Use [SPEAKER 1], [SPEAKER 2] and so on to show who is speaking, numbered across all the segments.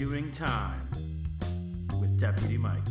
[SPEAKER 1] Doing Time with Deputy Mike.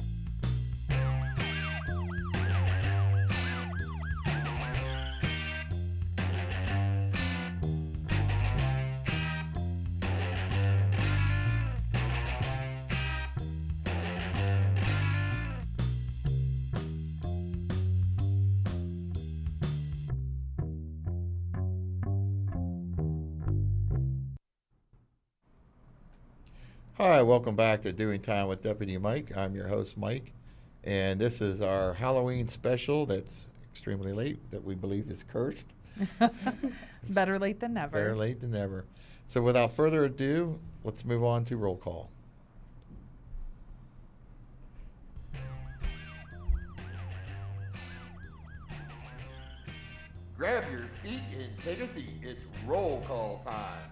[SPEAKER 2] Hi, welcome back to Doing Time with Deputy Mike. I'm your host, Mike, and this is our Halloween special that's extremely late, that we believe is cursed.
[SPEAKER 3] Better late than never.
[SPEAKER 2] Better late than never. So without further ado, let's move on to roll call. Grab your feet and take a seat. It's roll call time.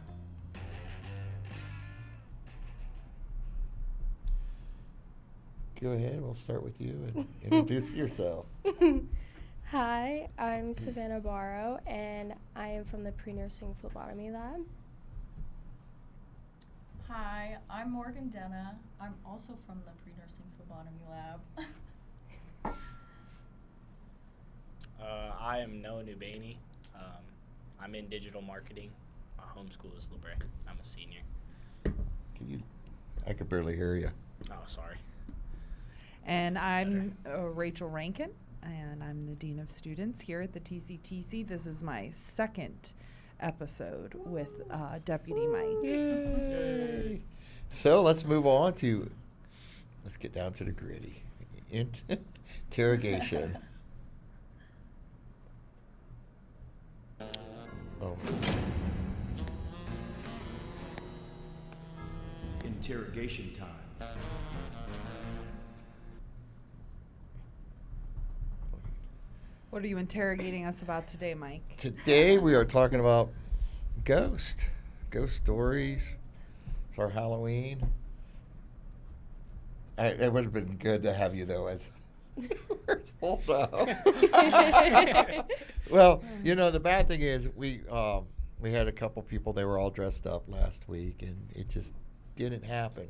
[SPEAKER 2] Go ahead, we'll start with you and introduce yourself.
[SPEAKER 4] Hi, I'm Savannah Barrow, and I am from the Pre-Nursing Phlebotomy Lab.
[SPEAKER 5] Hi, I'm Morgan Denna. I'm also from the Pre-Nursing Phlebotomy Lab.
[SPEAKER 6] I am Noah Nubaney. I'm in digital marketing. My home school is LeBret. I'm a senior.
[SPEAKER 2] I could barely hear you.
[SPEAKER 6] Oh, sorry.
[SPEAKER 3] And I'm Rachel Rankin, and I'm the Dean of Students here at the TCTC. This is my second episode with Deputy Mike.
[SPEAKER 2] Yay. So let's move on to, let's get down to the gritty. Interrogation. Oh.
[SPEAKER 1] Interrogation time.
[SPEAKER 3] What are you interrogating us about today, Mike?
[SPEAKER 2] Today we are talking about ghost stories. It's our Halloween. It would have been good to have you though as where's Waldo? Well, you know the bad thing is we had a couple people, they were all dressed up last week and it just didn't happen.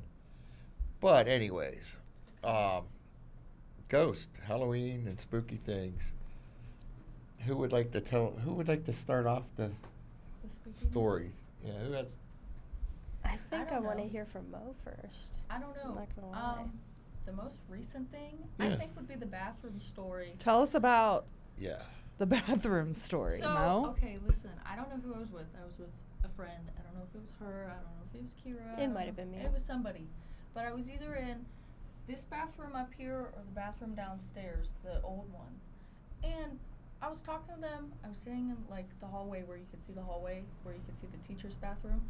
[SPEAKER 2] But anyways, ghost, Halloween and spooky things. Who would like to start off the stories? Yeah, who has?
[SPEAKER 4] I think I want to
[SPEAKER 5] know.
[SPEAKER 4] hear from Mo first.
[SPEAKER 5] I don't know.
[SPEAKER 4] I'm not gonna lie.
[SPEAKER 5] The most recent thing,
[SPEAKER 2] Yeah.
[SPEAKER 5] I think, would be the bathroom story.
[SPEAKER 3] Tell us about
[SPEAKER 2] Yeah.
[SPEAKER 3] the bathroom story,
[SPEAKER 5] So,
[SPEAKER 3] Mo.
[SPEAKER 5] okay, listen, I don't know who I was with. I was with a friend. I don't know if it was her. I don't know if it was Kira.
[SPEAKER 4] It might have been me.
[SPEAKER 5] It was somebody. But I was either in this bathroom up here or the bathroom downstairs, the old ones. And I was talking to them. I was sitting in like the hallway where you could see the hallway, where you could see the teacher's bathroom.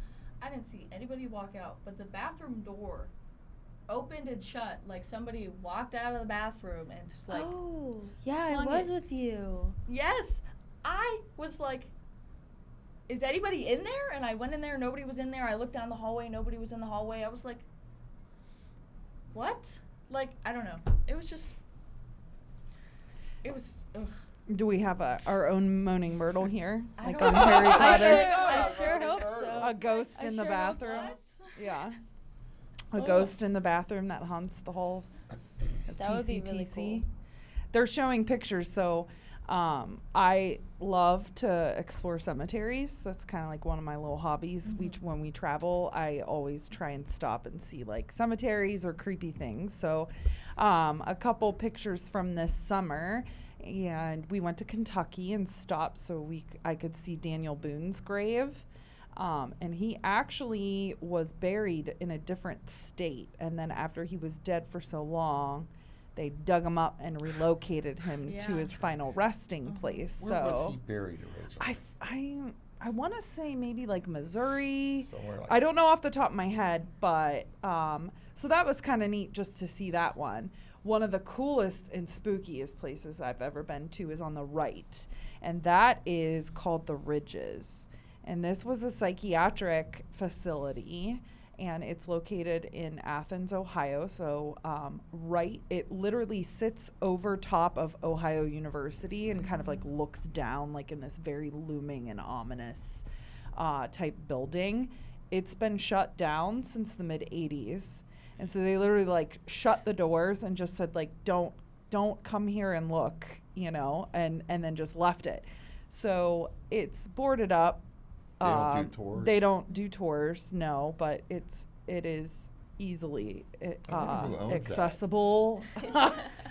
[SPEAKER 5] I didn't see anybody walk out, but the bathroom door opened and shut like somebody walked out of the bathroom and just like
[SPEAKER 4] oh, yeah, I
[SPEAKER 5] flung
[SPEAKER 4] was
[SPEAKER 5] it.
[SPEAKER 4] with you.
[SPEAKER 5] Yes. I was like, is anybody in there? And I went in there, nobody was in there. I looked down the hallway, nobody was in the hallway. I was like, what? Like, I don't know. It was just, it was, ugh.
[SPEAKER 3] Do we have our own moaning myrtle here?
[SPEAKER 5] I
[SPEAKER 3] Like
[SPEAKER 5] don't
[SPEAKER 3] on Harry
[SPEAKER 5] know.
[SPEAKER 3] Potter?
[SPEAKER 4] I sure hope so.
[SPEAKER 3] A ghost
[SPEAKER 4] I
[SPEAKER 3] in the
[SPEAKER 4] sure hope
[SPEAKER 3] bathroom?
[SPEAKER 4] so.
[SPEAKER 3] Yeah. A
[SPEAKER 5] Oh.
[SPEAKER 3] ghost in the bathroom that haunts the halls of
[SPEAKER 4] That would be really
[SPEAKER 3] TCTC.
[SPEAKER 4] cool.
[SPEAKER 3] They're showing pictures, so I love to explore cemeteries. That's kind of like one of my little hobbies. When we travel, I always try and stop and see like cemeteries or creepy things. So a couple pictures from this summer, and we went to Kentucky and stopped so I could see Daniel Boone's grave. And he actually was buried in a different state. And then after he was dead for so long, they dug him up and relocated him to
[SPEAKER 5] Yeah.
[SPEAKER 3] his final resting place.
[SPEAKER 2] Where was
[SPEAKER 3] So
[SPEAKER 2] he buried originally?
[SPEAKER 3] I want to say maybe like Missouri.
[SPEAKER 2] Somewhere like
[SPEAKER 3] I don't know off the top of my head, but so that was kind of neat just to see that one. One of the coolest and spookiest places I've ever been to is on the right, and that is called the Ridges. And this was a psychiatric facility, and it's located in Athens, Ohio. So it literally sits over top of Ohio University and kind of like looks down like in this very looming and ominous type building. it's been shut down since the mid 80s. And so they literally like shut the doors and just said like, don't come here and look, you know, and then just left it. So it's boarded up.
[SPEAKER 2] They don't do tours?
[SPEAKER 3] They don't do tours, no, but it is easily
[SPEAKER 2] wonder who owns that.
[SPEAKER 3] accessible.
[SPEAKER 2] Is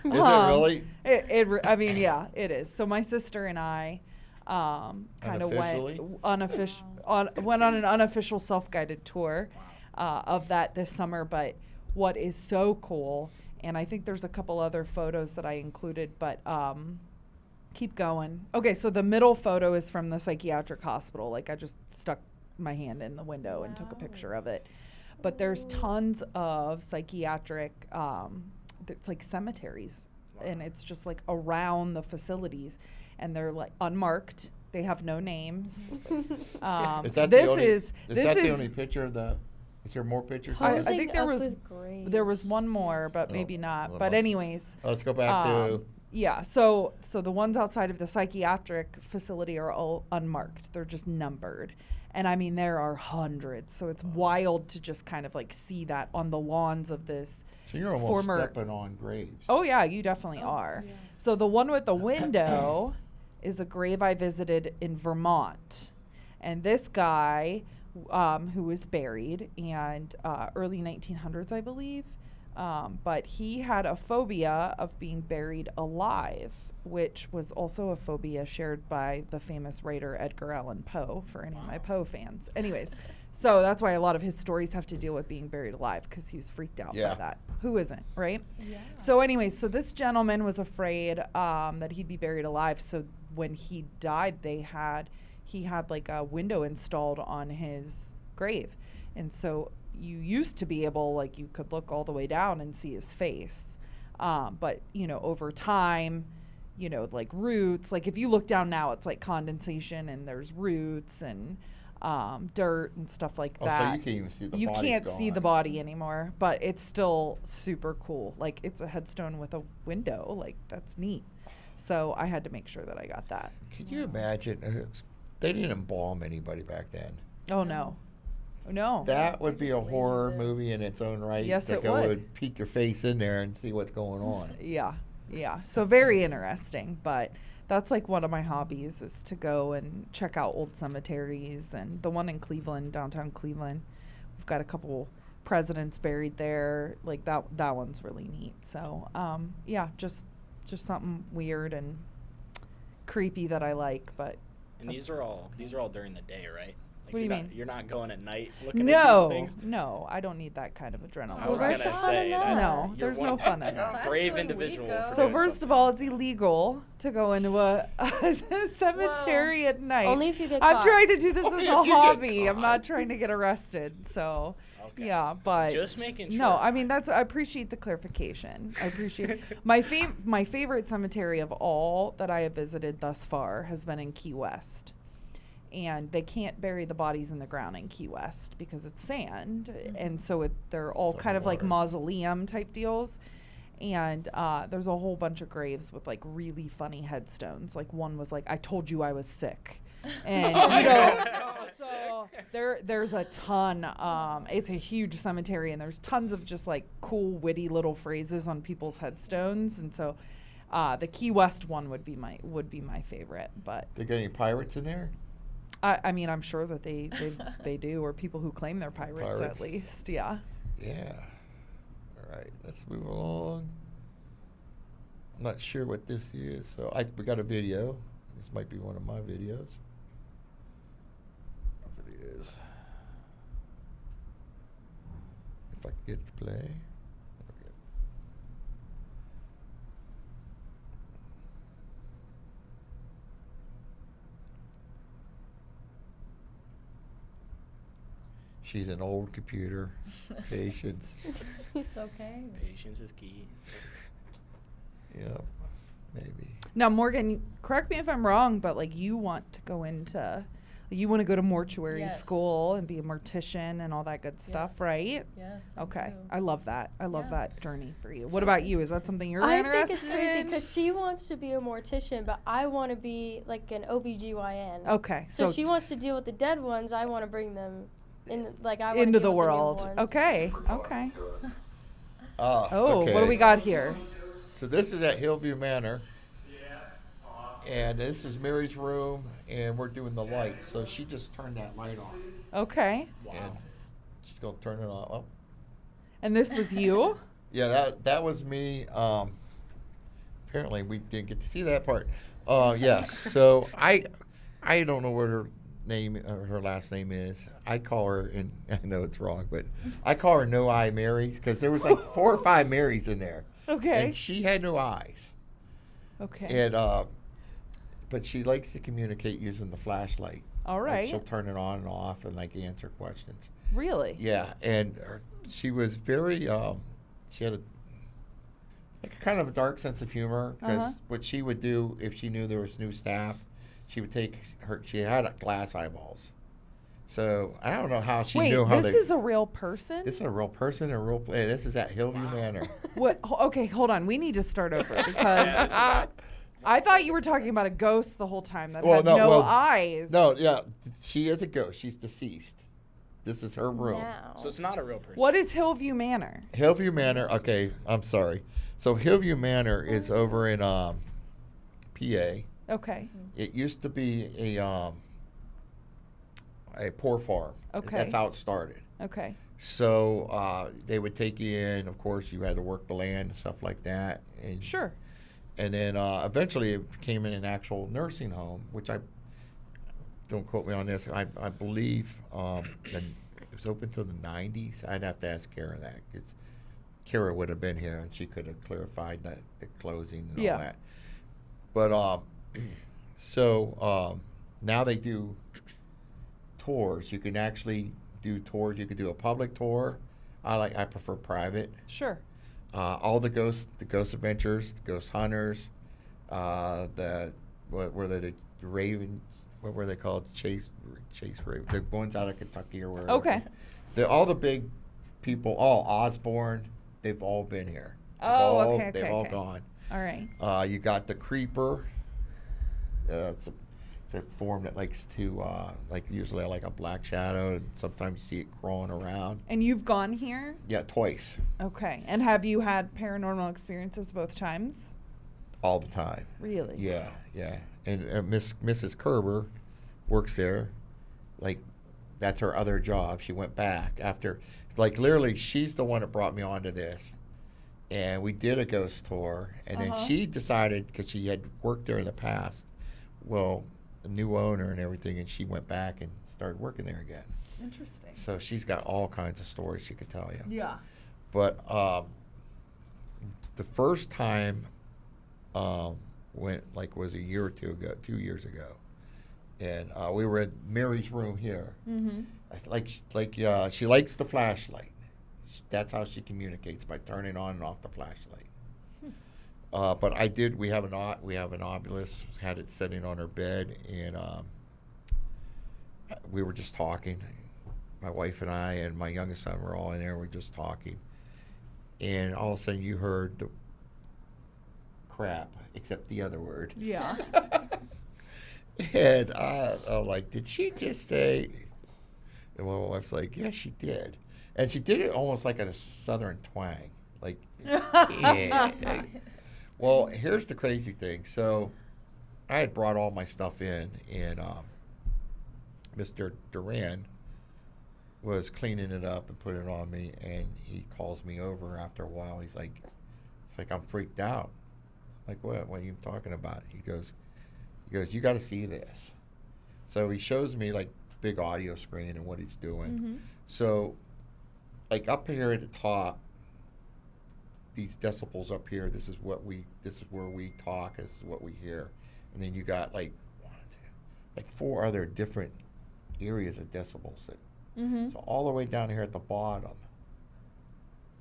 [SPEAKER 2] it really?
[SPEAKER 3] I mean, yeah, it is. So my sister and I kind of
[SPEAKER 2] Unofficially?
[SPEAKER 3] went on an unofficial self-guided tour of that this summer. But what is so cool, and I think there's a couple other photos that I included, but keep going. Okay, so the middle photo is from the psychiatric hospital. Like I just stuck my hand in the window and took a picture of it. But there's tons of psychiatric like cemeteries, and it's just like around the facilities, and they're like unmarked. They have no names.
[SPEAKER 2] Is that
[SPEAKER 3] this
[SPEAKER 2] the only,
[SPEAKER 3] is
[SPEAKER 2] the only picture of the? Is there more pictures?
[SPEAKER 3] I
[SPEAKER 2] of it?
[SPEAKER 3] think there was one more, but
[SPEAKER 2] Oh,
[SPEAKER 3] maybe not.
[SPEAKER 2] well,
[SPEAKER 3] But anyways,
[SPEAKER 2] let's go back to.
[SPEAKER 3] yeah. So the ones outside of the psychiatric facility are all unmarked. They're just numbered. And I mean, there are hundreds. So it's wild to just kind of like see that on the lawns of this.
[SPEAKER 2] So you're almost
[SPEAKER 3] former-
[SPEAKER 2] stepping on graves.
[SPEAKER 3] Oh, yeah, you definitely are.
[SPEAKER 5] yeah.
[SPEAKER 3] So the one with the window is a grave I visited in Vermont. And this guy who was buried and early 1900s, I believe. But he had a phobia of being buried alive, which was also a phobia shared by the famous writer Edgar Allan Poe, for any of my Poe fans. Anyways, so that's why a lot of his stories have to deal with being buried alive, because he was freaked out
[SPEAKER 2] Yeah.
[SPEAKER 3] by that. Who isn't, right?
[SPEAKER 5] Yeah.
[SPEAKER 3] So anyways, so this gentleman was afraid that he'd be buried alive. So when he died, he had like a window installed on his grave. And so you used to be able, like, you could look all the way down and see his face. But, you know, over time, you know, like roots, like if you look down now, it's like condensation and there's roots and dirt and stuff like
[SPEAKER 2] Oh,
[SPEAKER 3] that.
[SPEAKER 2] so you can't even see the
[SPEAKER 3] You
[SPEAKER 2] body's
[SPEAKER 3] can't see the
[SPEAKER 2] gone.
[SPEAKER 3] body anymore, but it's still super cool. Like it's a headstone with a window. Like that's neat. So I had to make sure that I got that.
[SPEAKER 2] Could you imagine? They didn't embalm anybody back then.
[SPEAKER 3] Oh no. No.
[SPEAKER 2] That would be a
[SPEAKER 5] just laid
[SPEAKER 2] horror
[SPEAKER 5] there.
[SPEAKER 2] movie in its own right.
[SPEAKER 3] Yes,
[SPEAKER 2] to
[SPEAKER 3] it
[SPEAKER 2] go
[SPEAKER 3] would.
[SPEAKER 2] and peek your face in there and see what's going on.
[SPEAKER 3] Yeah. Yeah. So very interesting, but that's like one of my hobbies is to go and check out old cemeteries, and the one in Cleveland, downtown Cleveland, we've got a couple presidents buried there. Like that one's really neat. So, yeah, just something weird and creepy that I like, but
[SPEAKER 6] And these
[SPEAKER 3] that's-
[SPEAKER 6] are all during the day, right? Like
[SPEAKER 3] What do you
[SPEAKER 6] you're
[SPEAKER 3] mean?
[SPEAKER 6] You're not going at night looking at
[SPEAKER 3] no,
[SPEAKER 6] these things.
[SPEAKER 3] no, I don't need that kind of adrenaline.
[SPEAKER 6] I was
[SPEAKER 4] Where's
[SPEAKER 6] gonna
[SPEAKER 4] the fun in
[SPEAKER 6] say
[SPEAKER 4] that?
[SPEAKER 3] No,
[SPEAKER 6] you're
[SPEAKER 3] there's no
[SPEAKER 6] one
[SPEAKER 3] fun in that.
[SPEAKER 5] That's
[SPEAKER 6] brave
[SPEAKER 5] when we
[SPEAKER 6] individual.
[SPEAKER 5] go.
[SPEAKER 6] for
[SPEAKER 3] So
[SPEAKER 6] doing
[SPEAKER 3] first of
[SPEAKER 6] something.
[SPEAKER 3] all, it's illegal to go into a cemetery at night.
[SPEAKER 4] Only if you get
[SPEAKER 3] I'm
[SPEAKER 4] caught.
[SPEAKER 3] trying to do this
[SPEAKER 2] Only
[SPEAKER 3] as
[SPEAKER 2] if
[SPEAKER 3] a
[SPEAKER 2] you get
[SPEAKER 3] hobby. I'm not
[SPEAKER 2] caught.
[SPEAKER 3] trying to get arrested. So,
[SPEAKER 6] Okay.
[SPEAKER 3] yeah, but
[SPEAKER 6] Just making sure.
[SPEAKER 3] no, I mean I appreciate the clarification. I appreciate my favorite cemetery of all that I have visited thus far has been in Key West. And they can't bury the bodies in the ground in Key West because it's sand, and so they're all
[SPEAKER 2] So
[SPEAKER 3] kind of like
[SPEAKER 2] water.
[SPEAKER 3] mausoleum type deals. And there's a whole bunch of graves with like really funny headstones. Like one was like, "I told you I was sick," and you know, so there's a ton. It's a huge cemetery, and there's tons of just like cool, witty little phrases on people's headstones. And so the Key West one would be my favorite. But
[SPEAKER 2] They got any pirates in there?
[SPEAKER 3] I mean, I'm sure that they do, or people who claim they're pirates.
[SPEAKER 2] Pirates.
[SPEAKER 3] At least. Yeah.
[SPEAKER 2] Yeah. All right, let's move along. I'm not sure what this is, so we got a video. This might be one of my videos. If it is. If I can get it to play. There we go. She's an old computer. Patience.
[SPEAKER 5] It's okay.
[SPEAKER 6] Patience is key.
[SPEAKER 2] Yep. Maybe.
[SPEAKER 3] Now, Morgan, correct me if I'm wrong, but like you want to go to mortuary
[SPEAKER 5] Yes.
[SPEAKER 3] school and be a mortician and all that good stuff,
[SPEAKER 5] Yes.
[SPEAKER 3] right?
[SPEAKER 5] Yes. I
[SPEAKER 3] Okay,
[SPEAKER 5] do.
[SPEAKER 3] I love that. I love
[SPEAKER 5] Yeah.
[SPEAKER 3] that journey for you. What
[SPEAKER 5] Sounds
[SPEAKER 3] about you? Is that something you're
[SPEAKER 4] I
[SPEAKER 3] interested
[SPEAKER 4] think it's crazy
[SPEAKER 3] in?
[SPEAKER 4] because she wants to be a mortician, but I want to be like an OBGYN.
[SPEAKER 3] Okay,
[SPEAKER 4] So she wants to deal with the dead ones. I want to bring them I wanna
[SPEAKER 3] into
[SPEAKER 4] be
[SPEAKER 3] the
[SPEAKER 4] with new
[SPEAKER 3] world.
[SPEAKER 4] ones.
[SPEAKER 3] Okay. Okay.
[SPEAKER 2] Oh,
[SPEAKER 3] Oh, what do we got here?
[SPEAKER 2] So this is at Hillview Manor. And this is Mary's room, and we're doing the lights. So she just turned that light on.
[SPEAKER 3] Okay.
[SPEAKER 2] And she's going to turn it on. Oh.
[SPEAKER 3] And this was you?
[SPEAKER 2] Yeah, that was me. Apparently, we didn't get to see that part. Yes. So I don't know what her last name is. I call her, and I know it's wrong, but I call her No Eye Mary because there was like 4 or 5 Marys in there.
[SPEAKER 3] Okay.
[SPEAKER 2] And she had no eyes.
[SPEAKER 3] Okay.
[SPEAKER 2] And but she likes to communicate using the flashlight.
[SPEAKER 3] All
[SPEAKER 2] Like,
[SPEAKER 3] right.
[SPEAKER 2] she'll turn it on and off and like answer questions.
[SPEAKER 3] Really?
[SPEAKER 2] Yeah, and she was very. She had a kind of a dark sense of humor because
[SPEAKER 3] Uh-huh.
[SPEAKER 2] what she would do if she knew there was new staff, she would take her. She had glass eyeballs, so I don't know how she
[SPEAKER 3] Wait,
[SPEAKER 2] knew how
[SPEAKER 3] this
[SPEAKER 2] they.
[SPEAKER 3] is a real person?
[SPEAKER 2] This is a real person, a real. This is at Hillview Manor.
[SPEAKER 3] What? Okay, hold on. We need to start over
[SPEAKER 6] Yeah,
[SPEAKER 3] because
[SPEAKER 6] this is-
[SPEAKER 3] I thought you were talking about a ghost the whole time that
[SPEAKER 2] Well,
[SPEAKER 3] had
[SPEAKER 2] no,
[SPEAKER 3] no
[SPEAKER 2] well,
[SPEAKER 3] eyes.
[SPEAKER 2] No, yeah, she is a ghost. She's deceased. This is her room.
[SPEAKER 4] Now.
[SPEAKER 6] So it's not a real person.
[SPEAKER 3] What is Hillview Manor?
[SPEAKER 2] Hillview Manor. Okay, I'm sorry. So Hillview Manor is over in PA.
[SPEAKER 3] Okay.
[SPEAKER 2] It used to be a poor farm.
[SPEAKER 3] Okay.
[SPEAKER 2] That's how it started.
[SPEAKER 3] Okay.
[SPEAKER 2] So they would take you in. Of course, you had to work the land and stuff like that. And
[SPEAKER 3] Sure.
[SPEAKER 2] And then eventually it became an actual nursing home, which I don't quote me on this. I believe it was open till the 90s. I'd have to ask Kara that because Kara would have been here and she could have clarified the closing and
[SPEAKER 3] Yeah.
[SPEAKER 2] all that. But so now they do tours. You can actually do tours. You could do a public tour. I prefer private.
[SPEAKER 3] Sure.
[SPEAKER 2] All the ghost adventures, the ghost hunters, the Ravens, what were they called? Chase Raven, the ones out of Kentucky or wherever.
[SPEAKER 3] Okay.
[SPEAKER 2] All the big people, all Osborne, they've all been here.
[SPEAKER 3] Oh, okay,
[SPEAKER 2] They've
[SPEAKER 3] okay,
[SPEAKER 2] all
[SPEAKER 3] okay.
[SPEAKER 2] gone.
[SPEAKER 3] All right.
[SPEAKER 2] You got the Creeper. It's a form that likes to usually like a black shadow, and sometimes you see it crawling around.
[SPEAKER 3] And you've gone here?
[SPEAKER 2] Yeah, twice,
[SPEAKER 3] Okay. And have you had paranormal experiences both times?
[SPEAKER 2] all the time.
[SPEAKER 3] Really?
[SPEAKER 2] Yeah, yeah. And Mrs. Kerber works there. Like, that's her other job. She went back after, like, literally, she's the one that brought me onto this. And we did a ghost tour. And then
[SPEAKER 3] Uh-huh.
[SPEAKER 2] she decided, because she had worked there in the past, well, a new owner and everything, and she went back and started working there again.
[SPEAKER 3] Interesting.
[SPEAKER 2] So she's got all kinds of stories she could tell you.
[SPEAKER 3] Yeah.
[SPEAKER 2] But the first time was a year or 2 ago, 2 years ago, and we were at Mary's room here.
[SPEAKER 3] Mm-hmm.
[SPEAKER 2] She likes the flashlight. That's how she communicates, by turning on and off the flashlight. But we have an obelisk, had it sitting on her bed, and we were just talking. My wife and I and my youngest son were all in there. We were just talking, and all of a sudden you heard the crap, except the other word.
[SPEAKER 3] Yeah.
[SPEAKER 2] And I'm like, did she just say? And my wife's like, yeah, she did. And she did it almost like in a southern twang. Like, yeah. Well, here's the crazy thing. So I had brought all my stuff in, and Mr. Duran was cleaning it up and putting it on me, and he calls me over after a while. He's like, I'm freaked out. I'm like, what are you talking about? He goes, you got to see this. So he shows me like big audio screen and what he's doing.
[SPEAKER 3] Mm-hmm.
[SPEAKER 2] So like up here at the top, these decibels up here, this is where we talk, this is what we hear. And then you got like 4 other different areas of decibels.
[SPEAKER 3] Mm-hmm.
[SPEAKER 2] So all the way down here at the bottom,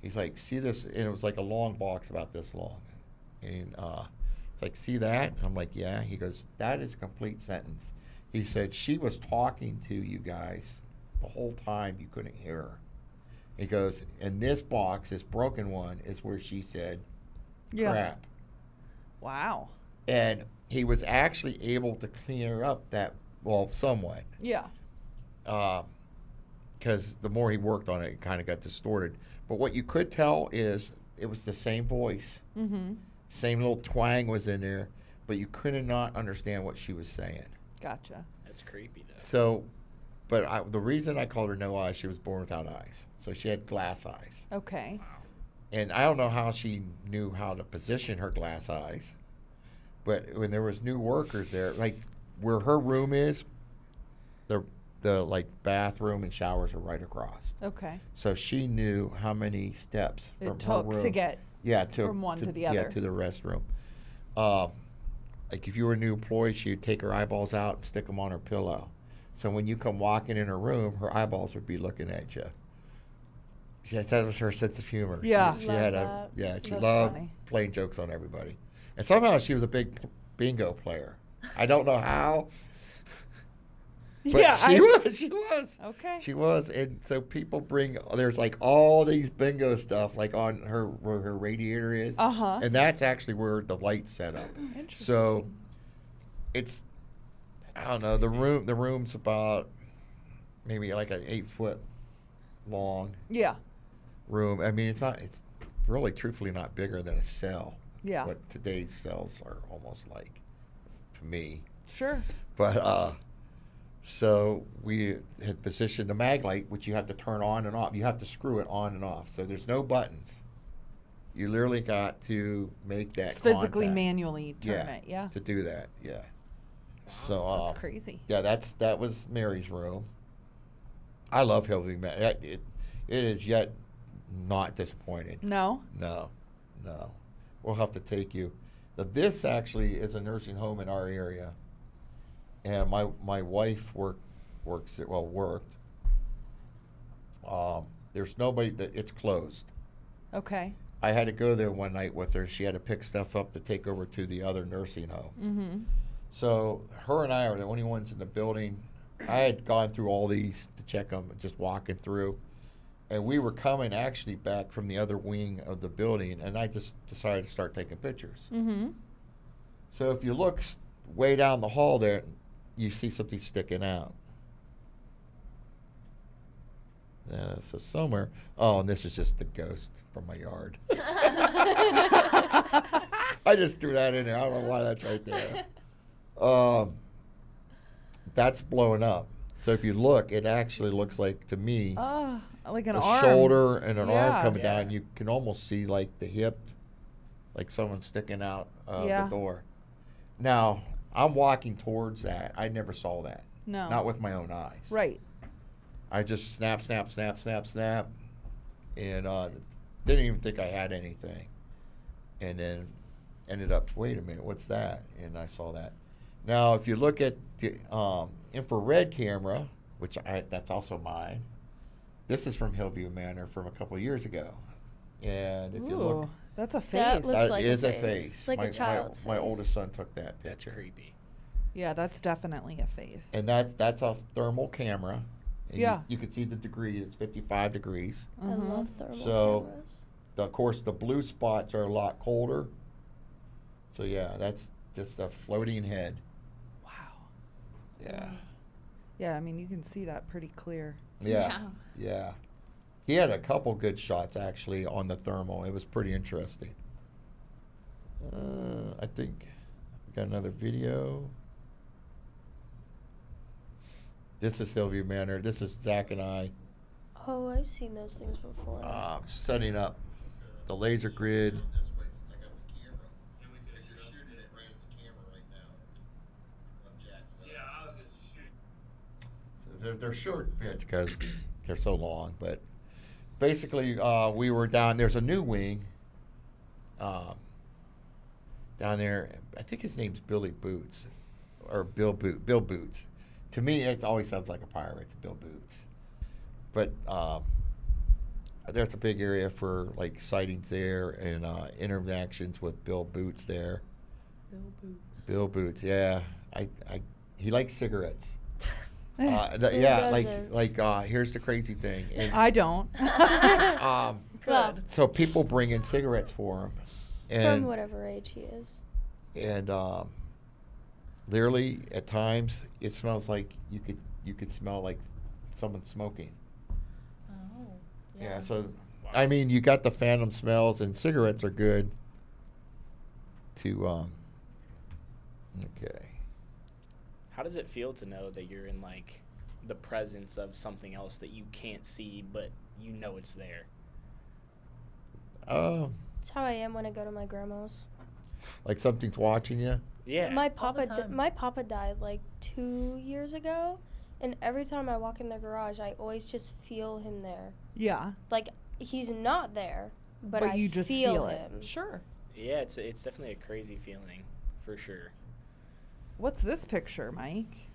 [SPEAKER 2] he's like, see this? And it was like a long box about this long. And it's like, see that? I'm like, yeah. He goes, that is a complete sentence. He said, she was talking to you guys the whole time, you couldn't hear her. He goes, and this box, this broken one, is where she said,
[SPEAKER 3] Yeah.
[SPEAKER 2] crap.
[SPEAKER 3] Wow.
[SPEAKER 2] And he was actually able to clean her up somewhat.
[SPEAKER 3] Yeah.
[SPEAKER 2] because the more he worked on it, it kind of got distorted. But what you could tell is it was the same voice,
[SPEAKER 3] Mm-hmm.
[SPEAKER 2] same little twang was in there, but you could not understand what she was saying.
[SPEAKER 3] Gotcha.
[SPEAKER 6] That's creepy though.
[SPEAKER 2] So, but the reason I called her No Eyes, she was born without eyes, so she had glass eyes.
[SPEAKER 3] Okay.
[SPEAKER 2] And I don't know how she knew how to position her glass eyes, but when there was new workers there, like where her room is, the like bathroom and showers are right across.
[SPEAKER 3] Okay.
[SPEAKER 2] So she knew how many steps
[SPEAKER 3] It
[SPEAKER 2] from her
[SPEAKER 3] took
[SPEAKER 2] room
[SPEAKER 3] to get from one to the
[SPEAKER 2] Yeah,
[SPEAKER 3] other.
[SPEAKER 2] to the restroom. Like if you were a new employee, she'd take her eyeballs out and stick them on her pillow. So when you come walking in her room, her eyeballs would be looking at you. That was her sense of humor.
[SPEAKER 3] Yeah.
[SPEAKER 2] She
[SPEAKER 4] Love
[SPEAKER 2] had
[SPEAKER 4] that.
[SPEAKER 2] she
[SPEAKER 3] That's
[SPEAKER 2] loved
[SPEAKER 3] funny.
[SPEAKER 2] playing jokes on everybody. And somehow she was a big bingo player. I don't know how. But
[SPEAKER 3] Yeah,
[SPEAKER 2] she was.
[SPEAKER 3] Okay.
[SPEAKER 2] She was. And so people there's like all these bingo stuff like on where her radiator is.
[SPEAKER 3] Uh-huh.
[SPEAKER 2] And that's actually where the light's set up.
[SPEAKER 3] Interesting.
[SPEAKER 2] So it's, I don't know, the room's about maybe like an 8-foot long
[SPEAKER 3] Yeah.
[SPEAKER 2] room. I mean, it's really truthfully not bigger than a cell.
[SPEAKER 3] Yeah.
[SPEAKER 2] What today's cells are almost like, to me.
[SPEAKER 3] Sure.
[SPEAKER 2] But, so we had positioned the mag light, which you have to turn on and off. You have to screw it on and off. So there's no buttons. You literally got to make that
[SPEAKER 3] Physically,
[SPEAKER 2] contact.
[SPEAKER 3] Manually turn it. Yeah.
[SPEAKER 2] To do that, yeah. So
[SPEAKER 3] That's crazy.
[SPEAKER 2] yeah, that was Mary's room. I love Hillview Man. It is yet not disappointed.
[SPEAKER 3] No.
[SPEAKER 2] No. We'll have to take you. Now, this actually is a nursing home in our area, and my wife worked. There's nobody it's closed.
[SPEAKER 3] Okay.
[SPEAKER 2] I had to go there one night with her. She had to pick stuff up to take over to the other nursing home.
[SPEAKER 3] Mm-hmm.
[SPEAKER 2] So her and I are the only ones in the building. I had gone through all these to check them, just walking through. And we were coming actually back from the other wing of the building, and I just decided to start taking pictures.
[SPEAKER 3] Mm-hmm.
[SPEAKER 2] So if you look way down the hall there, you see something sticking out. So somewhere, and this is just the ghost from my yard. I just threw that in there. I don't know why that's right there. That's blowing up. So if you look, it actually looks like, to me,
[SPEAKER 3] Like an
[SPEAKER 2] a
[SPEAKER 3] arm.
[SPEAKER 2] shoulder and an
[SPEAKER 3] Yeah.
[SPEAKER 2] arm coming
[SPEAKER 6] Yeah.
[SPEAKER 2] down. You can almost see like the hip, like someone sticking out of
[SPEAKER 3] Yeah.
[SPEAKER 2] the door. Now, I'm walking towards that. I never saw that.
[SPEAKER 3] No.
[SPEAKER 2] Not with my own eyes.
[SPEAKER 3] Right.
[SPEAKER 2] I just snap, and didn't even think I had anything. And then ended up, wait a minute, what's that? And I saw that. Now, if you look at the infrared camera, that's also mine. This is from Hillview Manor from a couple of years ago. And if you look,
[SPEAKER 3] Ooh, that's a face.
[SPEAKER 4] That looks
[SPEAKER 2] that
[SPEAKER 4] like
[SPEAKER 2] is
[SPEAKER 4] a
[SPEAKER 2] a
[SPEAKER 4] face.
[SPEAKER 2] face.
[SPEAKER 4] Like a child's
[SPEAKER 2] my
[SPEAKER 4] face.
[SPEAKER 2] oldest son took that
[SPEAKER 6] That's
[SPEAKER 2] picture.
[SPEAKER 6] creepy.
[SPEAKER 3] Yeah, that's definitely a face.
[SPEAKER 2] And that's a thermal camera. And
[SPEAKER 3] Yeah.
[SPEAKER 2] You can see the degree. It's 55 degrees.
[SPEAKER 4] I
[SPEAKER 3] Mhm.
[SPEAKER 4] love thermal
[SPEAKER 2] So-
[SPEAKER 4] cameras.
[SPEAKER 2] Of course, the blue spots are a lot colder. So yeah, that's just a floating head.
[SPEAKER 3] Wow.
[SPEAKER 2] Yeah.
[SPEAKER 3] Yeah, I mean, you can see that pretty clear.
[SPEAKER 2] Yeah. He had a couple good shots actually on the thermal. It was pretty interesting. I think we got another video. This is Hillview Manor. This is Zach and I
[SPEAKER 4] Oh, I've seen those things before.
[SPEAKER 2] setting up the laser grid. So they're short bits because they're so long, but basically we were down. There's a new wing down there. I think his name's Billy Boots or Bill Boots. To me, it always sounds like a pirate, Bill Boots. But there's a big area for like sightings there and interactions with Bill Boots there. Bill Boots, yeah. He likes cigarettes. Yeah,
[SPEAKER 4] doesn't?
[SPEAKER 2] here's the crazy thing. And,
[SPEAKER 3] I don't.
[SPEAKER 4] Well,
[SPEAKER 2] so people bring in cigarettes for him,
[SPEAKER 4] from
[SPEAKER 2] and
[SPEAKER 4] whatever age he is.
[SPEAKER 2] literally at times it smells like you could smell like someone smoking. Yeah, so
[SPEAKER 6] Wow.
[SPEAKER 2] I mean, you got the phantom smells, and cigarettes are good to okay.
[SPEAKER 6] How does it feel to know that you're in like the presence of something else that you can't see, but you know it's there?
[SPEAKER 4] That's how I am when I go to my grandma's.
[SPEAKER 2] Like something's watching you.
[SPEAKER 6] Yeah.
[SPEAKER 4] My
[SPEAKER 5] all the
[SPEAKER 4] papa,
[SPEAKER 5] time.
[SPEAKER 4] my papa died like 2 years ago, and every time I walk in the garage, I always just feel him there.
[SPEAKER 3] Yeah.
[SPEAKER 4] Like he's not there, but, I
[SPEAKER 3] you just
[SPEAKER 4] feel
[SPEAKER 3] it.
[SPEAKER 4] him.
[SPEAKER 3] Sure.
[SPEAKER 6] Yeah, it's definitely a crazy feeling, for sure.
[SPEAKER 3] What's this picture, Mike?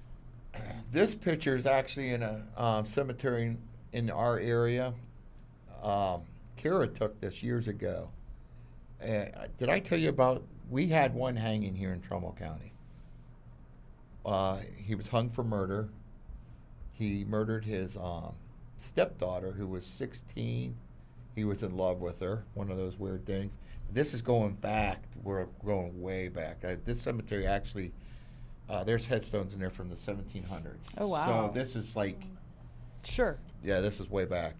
[SPEAKER 2] This picture is actually in a cemetery in our area. Kara took this years ago. And did I tell you about? We had one hanging here in Trumbull County. He was hung for murder. He murdered his stepdaughter, who was 16. He was in love with her. One of those weird things. This is going back. We're going way back. This cemetery actually. There's headstones in there from the 1700s.
[SPEAKER 3] Oh, wow.
[SPEAKER 2] So this is like,
[SPEAKER 3] Sure.
[SPEAKER 2] yeah, this is way back.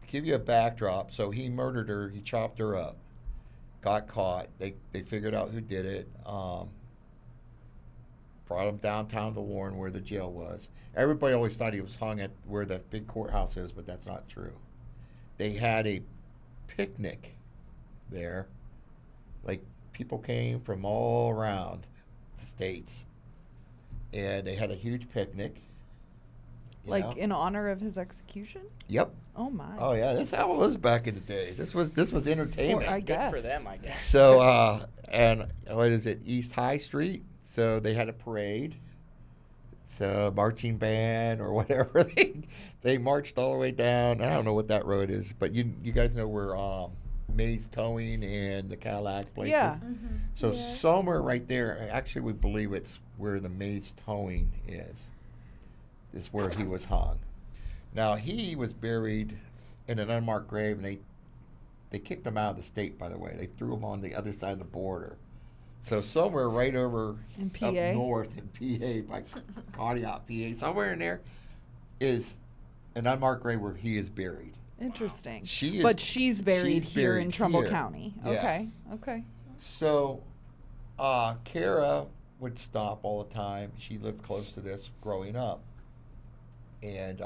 [SPEAKER 2] Give you a backdrop. So he murdered her. He chopped her up. Got caught. They figured out who did it. Brought him downtown to Warren, where the jail was. Everybody always thought he was hung at where the big courthouse is, but that's not true. They had a picnic there. Like, people came from all around the states, and they had a huge picnic. you
[SPEAKER 3] Like
[SPEAKER 2] know?
[SPEAKER 3] in honor of his execution?
[SPEAKER 2] Yep.
[SPEAKER 3] Oh my.
[SPEAKER 2] Oh yeah, that's how it was back in the day. This was entertainment.
[SPEAKER 3] I
[SPEAKER 6] Good
[SPEAKER 3] guess.
[SPEAKER 6] for them, I guess.
[SPEAKER 2] So and what is it? East High Street. So they had a parade. So marching band or whatever. They marched all the way down. I don't know what that road is, but you guys know where Mays Towing and the Cadillac places.
[SPEAKER 3] Yeah.
[SPEAKER 5] Mm-hmm.
[SPEAKER 2] So
[SPEAKER 4] Yeah.
[SPEAKER 2] somewhere right there, actually we believe it's where the Mays Towing is where he was hung. Now he was buried in an unmarked grave, and they kicked him out of the state. By the way, they threw him on the other side of the border. So somewhere right over
[SPEAKER 3] In
[SPEAKER 2] up
[SPEAKER 3] PA?
[SPEAKER 2] north in PA, by Cardiac, PA, somewhere in there is an unmarked grave where he is buried.
[SPEAKER 3] Interesting.
[SPEAKER 2] She is-
[SPEAKER 3] but she's buried
[SPEAKER 2] she's
[SPEAKER 3] here in
[SPEAKER 2] buried
[SPEAKER 3] Trumbull
[SPEAKER 2] here.
[SPEAKER 3] County.
[SPEAKER 2] Yeah.
[SPEAKER 3] Okay. Okay.
[SPEAKER 2] So, Kara would stop all the time. She lived close to this growing up. And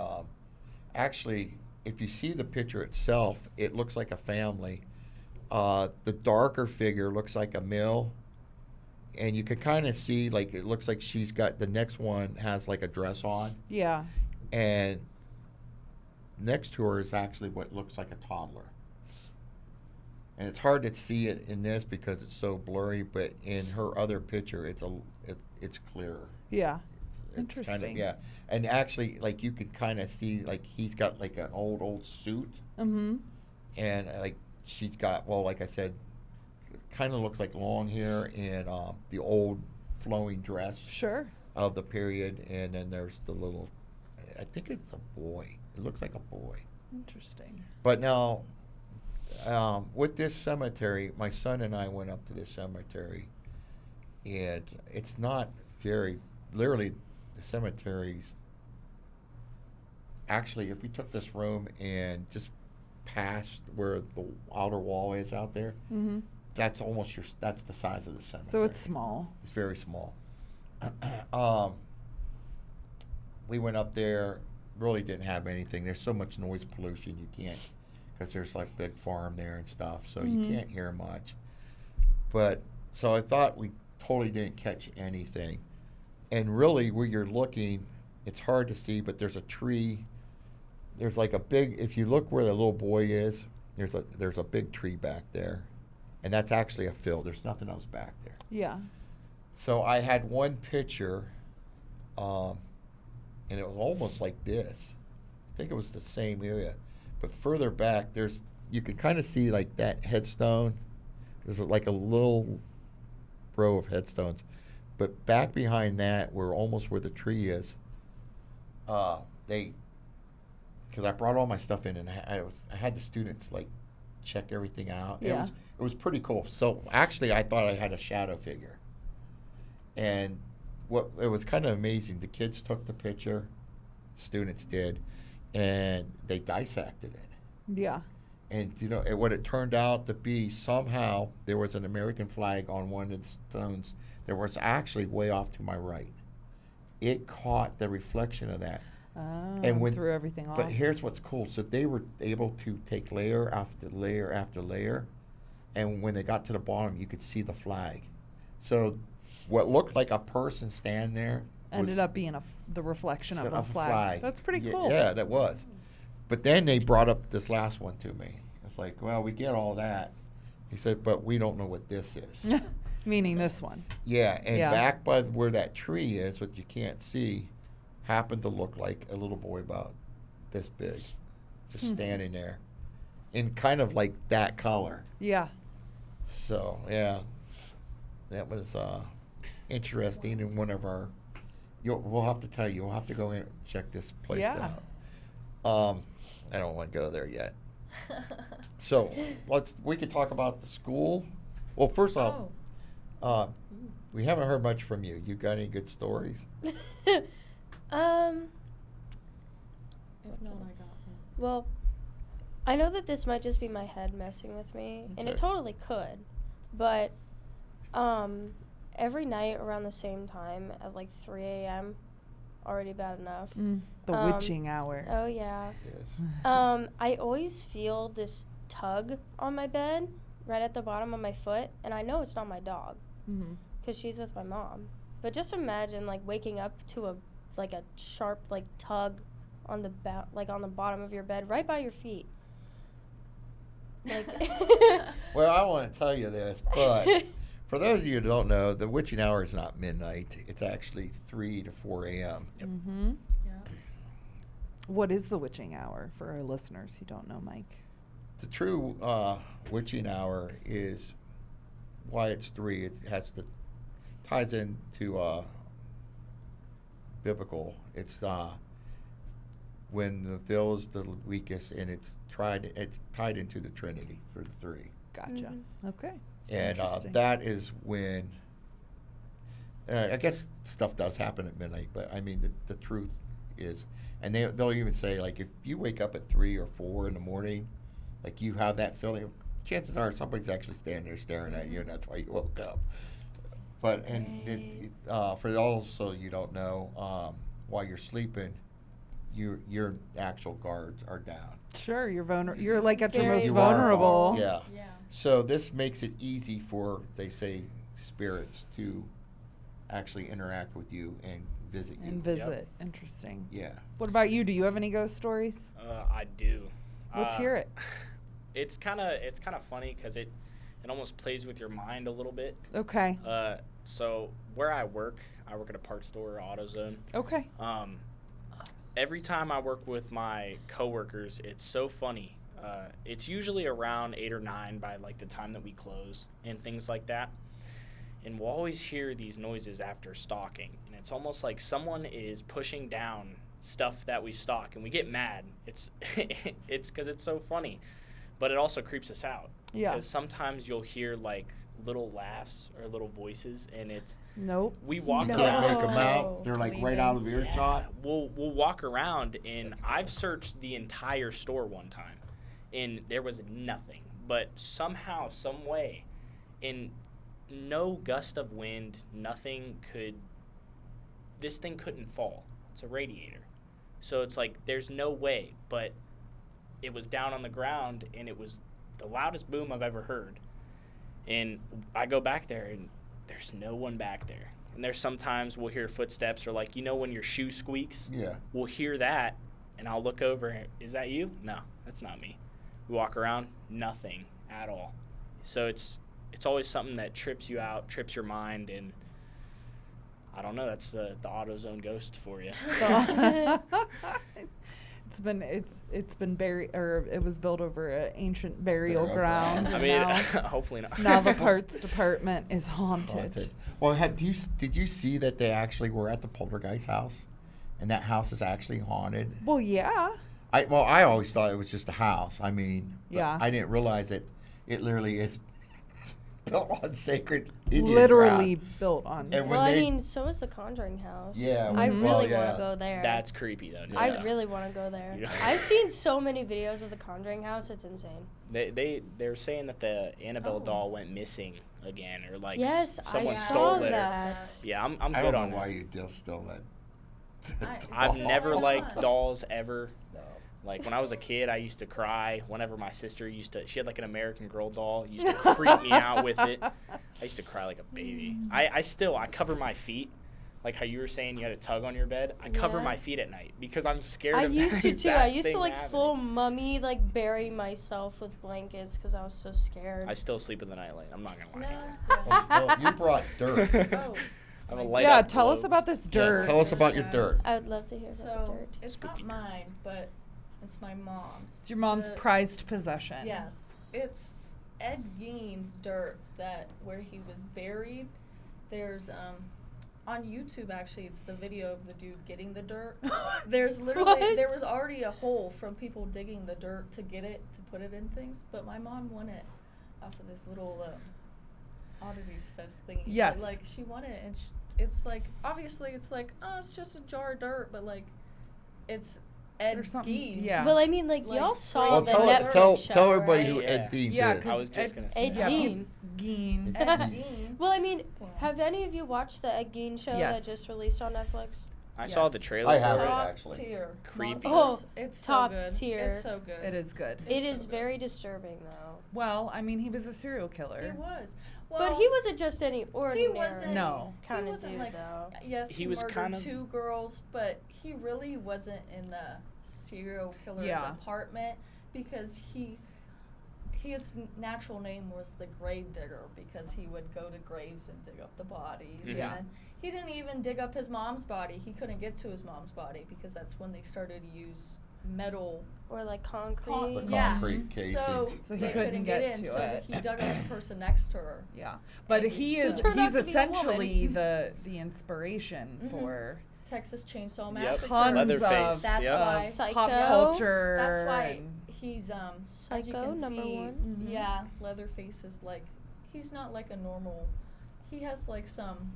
[SPEAKER 2] actually, if you see the picture itself, it looks like a family. The darker figure looks like a mill. And you can kind of see, like, it looks like she's got, the next one has like a dress on.
[SPEAKER 3] Yeah.
[SPEAKER 2] And next to her is actually what looks like a toddler. And it's hard to see it in this because it's so blurry, but in her other picture, it's clearer.
[SPEAKER 3] Yeah.
[SPEAKER 2] It's kind of,
[SPEAKER 3] Interesting.
[SPEAKER 2] yeah. And actually, like, you can kind of see, like, he's got like an old suit,
[SPEAKER 3] Mm-hmm.
[SPEAKER 2] and like she's got, well, like I said, kind of looks like long hair and the old flowing dress
[SPEAKER 3] Sure.
[SPEAKER 2] of the period, and then there's the little, I think it's a boy. It looks like a boy.
[SPEAKER 3] Interesting.
[SPEAKER 2] But now, with this cemetery, my son and I went up to this cemetery, and it's not very, literally, the cemetery's, actually, if we took this room and just past where the outer wall is out there,
[SPEAKER 3] Mm-hmm.
[SPEAKER 2] that's almost that's the size of the cemetery.
[SPEAKER 3] So it's small.
[SPEAKER 2] It's very small. We went up there, really didn't have anything. There's so much noise pollution, you can't, because there's like big farm there and stuff, so
[SPEAKER 3] Mhm.
[SPEAKER 2] you can't hear much. But, so I thought we totally didn't catch anything. And really, where you're looking, it's hard to see, but there's a tree. There's like a big, if you look where the little boy is, there's a big tree back there. And that's actually a field. There's nothing else back there.
[SPEAKER 3] Yeah.
[SPEAKER 2] So I had one picture, and it was almost like this. I think it was the same area. But further back, you can kind of see like that headstone. There's like a little row of headstones. But back behind that, almost where the tree is, because I brought all my stuff in, and I had the students like check everything out.
[SPEAKER 3] Yeah.
[SPEAKER 2] It was pretty cool. So actually, I thought I had a shadow figure, and it was kind of amazing. The kids took the picture, students did, and they dissected it.
[SPEAKER 3] Yeah.
[SPEAKER 2] And what it turned out to be, somehow there was an American flag on one of the stones that was actually way off to my right. It caught the reflection of that.
[SPEAKER 3] Oh,
[SPEAKER 2] And
[SPEAKER 3] threw everything off.
[SPEAKER 2] But here's what's cool. So they were able to take layer after layer after layer, and when they got to the bottom, you could see the flag. So what looked like a person standing there
[SPEAKER 3] ended up being the reflection of a flag. That's pretty cool.
[SPEAKER 2] Yeah, that was. But then they brought up this last one to me. It's like, well, we get all that. He said, but we don't know what this is.
[SPEAKER 3] Meaning this one.
[SPEAKER 2] Yeah, and
[SPEAKER 3] Yeah.
[SPEAKER 2] back by where that tree is, what you can't see, happened to look like a little boy about this big, just standing there, in kind of like that color.
[SPEAKER 3] Yeah.
[SPEAKER 2] So yeah, that was interesting. And one of our, we'll have to tell you, we'll have to go in and check this place
[SPEAKER 3] Yeah.
[SPEAKER 2] out. I don't want to go there yet. So we could talk about the school. Well, first off, we haven't heard much from you. You got any good stories?
[SPEAKER 5] If not, I got one.
[SPEAKER 4] Well, I know that this might just be my head messing with me, and it
[SPEAKER 2] Okay.
[SPEAKER 4] totally could, but every night around the same time at like 3 a.m., already bad enough.
[SPEAKER 3] The witching hour.
[SPEAKER 4] Oh, yeah.
[SPEAKER 2] Yes.
[SPEAKER 4] I always feel this tug on my bed right at the bottom of my foot, and I know it's not my dog
[SPEAKER 3] Mm-hmm.
[SPEAKER 4] because she's with my mom. But just imagine like waking up to a sharp tug on the on the bottom of your bed right by your feet. Like
[SPEAKER 2] Well, I want to tell you this, but for those of you who don't know, the witching hour is not midnight. It's actually 3 to 4 a.m.
[SPEAKER 6] Yep.
[SPEAKER 3] Mm-hmm.
[SPEAKER 5] Yeah.
[SPEAKER 3] What is the witching hour for our listeners who don't know, Mike?
[SPEAKER 2] The true witching hour is why it's 3. It ties into biblical. It's when the veil is the weakest, and it's tied into the Trinity for the 3.
[SPEAKER 3] Gotcha.
[SPEAKER 4] Mhm.
[SPEAKER 3] Okay.
[SPEAKER 2] And
[SPEAKER 3] Interesting.
[SPEAKER 2] that is when, I guess stuff does happen at midnight, but I mean, the truth is, and they'll even say, like, if you wake up at 3 or 4 in the morning, like, you have that feeling, chances are somebody's actually standing there staring at you, and that's why you woke up. But, and for those so you don't know, while you're sleeping, your actual guards are down.
[SPEAKER 3] Sure, you're like at your
[SPEAKER 4] Very
[SPEAKER 3] most
[SPEAKER 2] You are
[SPEAKER 3] vulnerable.
[SPEAKER 2] Yeah.
[SPEAKER 5] Yeah.
[SPEAKER 2] So this makes it easy for, they say, spirits to actually interact with you and visit you.
[SPEAKER 3] And visit. Interesting.
[SPEAKER 2] Yeah.
[SPEAKER 3] What about you? Do you have any ghost stories?
[SPEAKER 6] I do.
[SPEAKER 3] Let's hear it.
[SPEAKER 6] It's kind of funny because it almost plays with your mind a little bit.
[SPEAKER 3] Okay.
[SPEAKER 6] So where I work at a parts store, AutoZone.
[SPEAKER 3] Okay.
[SPEAKER 6] Every time I work with my coworkers, it's so funny. It's usually around 8 or 9 by like the time that we close and things like that. And we'll always hear these noises after stocking, and it's almost like someone is pushing down stuff that we stock, and we get mad. It's because it's so funny, but it also creeps us out.
[SPEAKER 3] Yeah.
[SPEAKER 6] Because sometimes you'll hear like little laughs or little voices, and it's
[SPEAKER 3] Nope.
[SPEAKER 6] we walk
[SPEAKER 2] You
[SPEAKER 4] No.
[SPEAKER 2] can't
[SPEAKER 6] around.
[SPEAKER 2] make them out. They're like right out of earshot.
[SPEAKER 6] We'll walk around, and I've searched the entire store one time, and there was nothing. But somehow, some way, in no gust of wind, nothing could. This thing couldn't fall. It's a radiator, so it's like there's no way. But it was down on the ground, and it was the loudest boom I've ever heard. And I go back there, and there's no one back there. And there's sometimes we'll hear footsteps, or like, you know when your shoe squeaks?
[SPEAKER 2] Yeah.
[SPEAKER 6] We'll hear that, and I'll look over. Is that you? No, that's not me. We walk around, nothing at all. So it's always something that trips you out, trips your mind, and I don't know. That's the AutoZone ghost for you.
[SPEAKER 3] It's been buried, or it was built over an ancient burial
[SPEAKER 2] Burial
[SPEAKER 3] ground.
[SPEAKER 2] ground.
[SPEAKER 6] I
[SPEAKER 3] and
[SPEAKER 6] mean,
[SPEAKER 3] now,
[SPEAKER 6] hopefully not.
[SPEAKER 3] now the parts department is haunted.
[SPEAKER 2] Haunted. Well, did you see that they actually were at the Poltergeist house, and that house is actually haunted?
[SPEAKER 3] Well, yeah.
[SPEAKER 2] I always thought it was just a house. I mean, but
[SPEAKER 3] Yeah.
[SPEAKER 2] I didn't realize that it literally is built on sacred Indian
[SPEAKER 3] Literally
[SPEAKER 2] ground.
[SPEAKER 3] built on.
[SPEAKER 2] And when
[SPEAKER 4] Well, I
[SPEAKER 2] they-
[SPEAKER 4] mean, so is the Conjuring House.
[SPEAKER 2] Yeah,
[SPEAKER 4] I
[SPEAKER 3] Mhm.
[SPEAKER 4] really
[SPEAKER 2] well,
[SPEAKER 4] want
[SPEAKER 2] yeah.
[SPEAKER 4] to go there.
[SPEAKER 6] That's creepy though. Dude.
[SPEAKER 4] I
[SPEAKER 2] Yeah.
[SPEAKER 4] really want to go there.
[SPEAKER 6] Yeah.
[SPEAKER 4] I've seen so many videos of the Conjuring House. It's insane.
[SPEAKER 6] They're saying that the Annabelle
[SPEAKER 5] Oh.
[SPEAKER 6] doll went missing again, or like
[SPEAKER 4] Yes,
[SPEAKER 6] someone
[SPEAKER 4] I
[SPEAKER 6] stole
[SPEAKER 4] saw
[SPEAKER 6] it.
[SPEAKER 4] that.
[SPEAKER 6] Yeah, I'm
[SPEAKER 2] I
[SPEAKER 6] good
[SPEAKER 2] don't
[SPEAKER 6] on
[SPEAKER 2] know why
[SPEAKER 6] that.
[SPEAKER 2] you still that.
[SPEAKER 6] I've
[SPEAKER 2] doll.
[SPEAKER 6] never liked
[SPEAKER 5] not?
[SPEAKER 6] dolls ever.
[SPEAKER 2] No.
[SPEAKER 6] Like when I was a kid, I used to cry whenever my sister she had like an American Girl doll, used to creep me out with it. I used to cry like a baby. I cover my feet, like how you were saying you had a tug on your bed. I cover
[SPEAKER 4] Yeah.
[SPEAKER 6] my feet at night because I'm scared
[SPEAKER 4] I
[SPEAKER 6] of
[SPEAKER 4] used
[SPEAKER 6] that
[SPEAKER 4] to too.
[SPEAKER 6] exact
[SPEAKER 4] I used to
[SPEAKER 6] thing
[SPEAKER 4] like
[SPEAKER 6] happening.
[SPEAKER 4] full mummy, like bury myself with blankets because I was so scared.
[SPEAKER 6] I still sleep with a nightlight. I'm not gonna lie.
[SPEAKER 5] No.
[SPEAKER 2] Well, you brought dirt.
[SPEAKER 5] Oh.
[SPEAKER 6] I have a
[SPEAKER 5] my
[SPEAKER 6] light
[SPEAKER 3] Yeah,
[SPEAKER 6] up
[SPEAKER 3] tell us
[SPEAKER 6] globe.
[SPEAKER 3] about this dirt.
[SPEAKER 2] Yes, tell us about your dirt.
[SPEAKER 4] I would love to hear about the
[SPEAKER 5] So
[SPEAKER 4] dirt.
[SPEAKER 5] it's
[SPEAKER 6] Spooky
[SPEAKER 5] not
[SPEAKER 6] dirt.
[SPEAKER 5] mine, but it's my mom's.
[SPEAKER 3] It's your mom's
[SPEAKER 5] The-
[SPEAKER 3] prized possession.
[SPEAKER 5] Yes, it's Ed Gein's dirt where he was buried. There's on YouTube actually. It's the video of the dude getting the dirt. There's literally
[SPEAKER 4] What?
[SPEAKER 5] there was already a hole from people digging the dirt to get it to put it in things, but my mom won it off of this little oddities fest thingy.
[SPEAKER 3] Yes.
[SPEAKER 5] But, like she won it, and it's like obviously it's like oh it's just a jar of dirt, but like it's Ed
[SPEAKER 3] There's something-
[SPEAKER 5] Gein's.
[SPEAKER 3] yeah.
[SPEAKER 4] Well, I mean, like
[SPEAKER 5] Like,
[SPEAKER 4] y'all
[SPEAKER 5] great
[SPEAKER 4] saw
[SPEAKER 2] Well,
[SPEAKER 4] the
[SPEAKER 5] dirt.
[SPEAKER 4] Netflix
[SPEAKER 2] tell
[SPEAKER 4] show,
[SPEAKER 2] everybody
[SPEAKER 4] right?
[SPEAKER 2] who
[SPEAKER 6] Yeah.
[SPEAKER 2] Ed Deans
[SPEAKER 3] Yeah,
[SPEAKER 2] is.
[SPEAKER 3] 'cause
[SPEAKER 6] I was just gonna say
[SPEAKER 4] Ed
[SPEAKER 6] that.
[SPEAKER 4] Gein.
[SPEAKER 3] Gein.
[SPEAKER 5] Ed
[SPEAKER 2] Ed
[SPEAKER 5] Gein.
[SPEAKER 4] Well, I mean,
[SPEAKER 5] Yeah.
[SPEAKER 4] have any of you watched the Ed Gein show
[SPEAKER 3] Yes.
[SPEAKER 4] that just released on Netflix?
[SPEAKER 6] I saw the
[SPEAKER 3] Yes.
[SPEAKER 6] trailer.
[SPEAKER 2] I
[SPEAKER 6] for
[SPEAKER 2] haven't,
[SPEAKER 6] it.
[SPEAKER 5] Top
[SPEAKER 2] actually.
[SPEAKER 5] tier.
[SPEAKER 6] Creepy.
[SPEAKER 5] Monsters.
[SPEAKER 4] Oh,
[SPEAKER 5] It's
[SPEAKER 4] top
[SPEAKER 5] so good.
[SPEAKER 4] tier.
[SPEAKER 5] It's so good.
[SPEAKER 3] It is good.
[SPEAKER 4] It
[SPEAKER 5] It's
[SPEAKER 4] is
[SPEAKER 5] so good.
[SPEAKER 4] very disturbing, though.
[SPEAKER 3] Well, I mean, he was a serial killer.
[SPEAKER 5] He was.
[SPEAKER 4] But
[SPEAKER 5] Well,
[SPEAKER 4] he wasn't just any ordinary
[SPEAKER 5] wasn't-
[SPEAKER 3] No.
[SPEAKER 4] kind
[SPEAKER 5] he
[SPEAKER 4] of
[SPEAKER 5] wasn't
[SPEAKER 4] dude,
[SPEAKER 5] like
[SPEAKER 4] though.
[SPEAKER 5] yes,
[SPEAKER 6] He
[SPEAKER 5] he
[SPEAKER 6] was
[SPEAKER 5] murdered
[SPEAKER 6] kind of-
[SPEAKER 5] 2 girls, but he really wasn't in the serial killer
[SPEAKER 3] Yeah.
[SPEAKER 5] department because his natural name was the grave digger because he would go to graves and dig up the bodies.
[SPEAKER 6] Mhm.
[SPEAKER 3] Yeah.
[SPEAKER 5] And then he didn't even dig up his mom's body. He couldn't get to his mom's body because that's when they started to use metal.
[SPEAKER 4] Or like concrete.
[SPEAKER 2] The
[SPEAKER 5] Yeah.
[SPEAKER 2] concrete casings.
[SPEAKER 3] So he
[SPEAKER 5] they
[SPEAKER 3] couldn't get
[SPEAKER 5] in,
[SPEAKER 3] to
[SPEAKER 5] so
[SPEAKER 3] it.
[SPEAKER 5] he dug up the person next to her.
[SPEAKER 3] Yeah, but
[SPEAKER 5] And
[SPEAKER 3] he
[SPEAKER 5] he
[SPEAKER 3] is
[SPEAKER 4] turned out
[SPEAKER 3] he's
[SPEAKER 4] to be a woman.
[SPEAKER 3] essentially the inspiration
[SPEAKER 5] Mhm.
[SPEAKER 3] for
[SPEAKER 5] Texas Chainsaw
[SPEAKER 6] Yep.
[SPEAKER 5] Massacre.
[SPEAKER 3] tons
[SPEAKER 6] Leatherface.
[SPEAKER 3] of
[SPEAKER 5] That's
[SPEAKER 6] yeah.
[SPEAKER 5] why.
[SPEAKER 4] Psycho.
[SPEAKER 3] pop culture.
[SPEAKER 5] That's why
[SPEAKER 3] and-
[SPEAKER 5] he's as you
[SPEAKER 4] Psycho,
[SPEAKER 5] can
[SPEAKER 4] number
[SPEAKER 5] see,
[SPEAKER 4] one.
[SPEAKER 3] Mhm.
[SPEAKER 5] yeah, Leatherface is like he's not like a normal. He has like some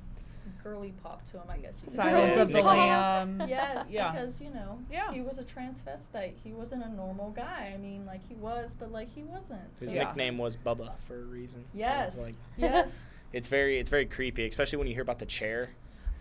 [SPEAKER 5] girly pop to him, I guess. You could
[SPEAKER 3] Silence
[SPEAKER 5] say.
[SPEAKER 3] of the
[SPEAKER 6] Nickname.
[SPEAKER 3] Lambs.
[SPEAKER 5] Yes,
[SPEAKER 3] yeah.
[SPEAKER 5] because
[SPEAKER 3] Yeah.
[SPEAKER 5] he was a transvestite. He wasn't a normal guy. I mean, like he was, but like he wasn't.
[SPEAKER 6] His
[SPEAKER 5] So-
[SPEAKER 3] Yeah.
[SPEAKER 6] nickname was Bubba for a reason. So
[SPEAKER 5] Yes.
[SPEAKER 6] it's like
[SPEAKER 5] Yes.
[SPEAKER 6] it's very creepy, especially when you hear about the chair.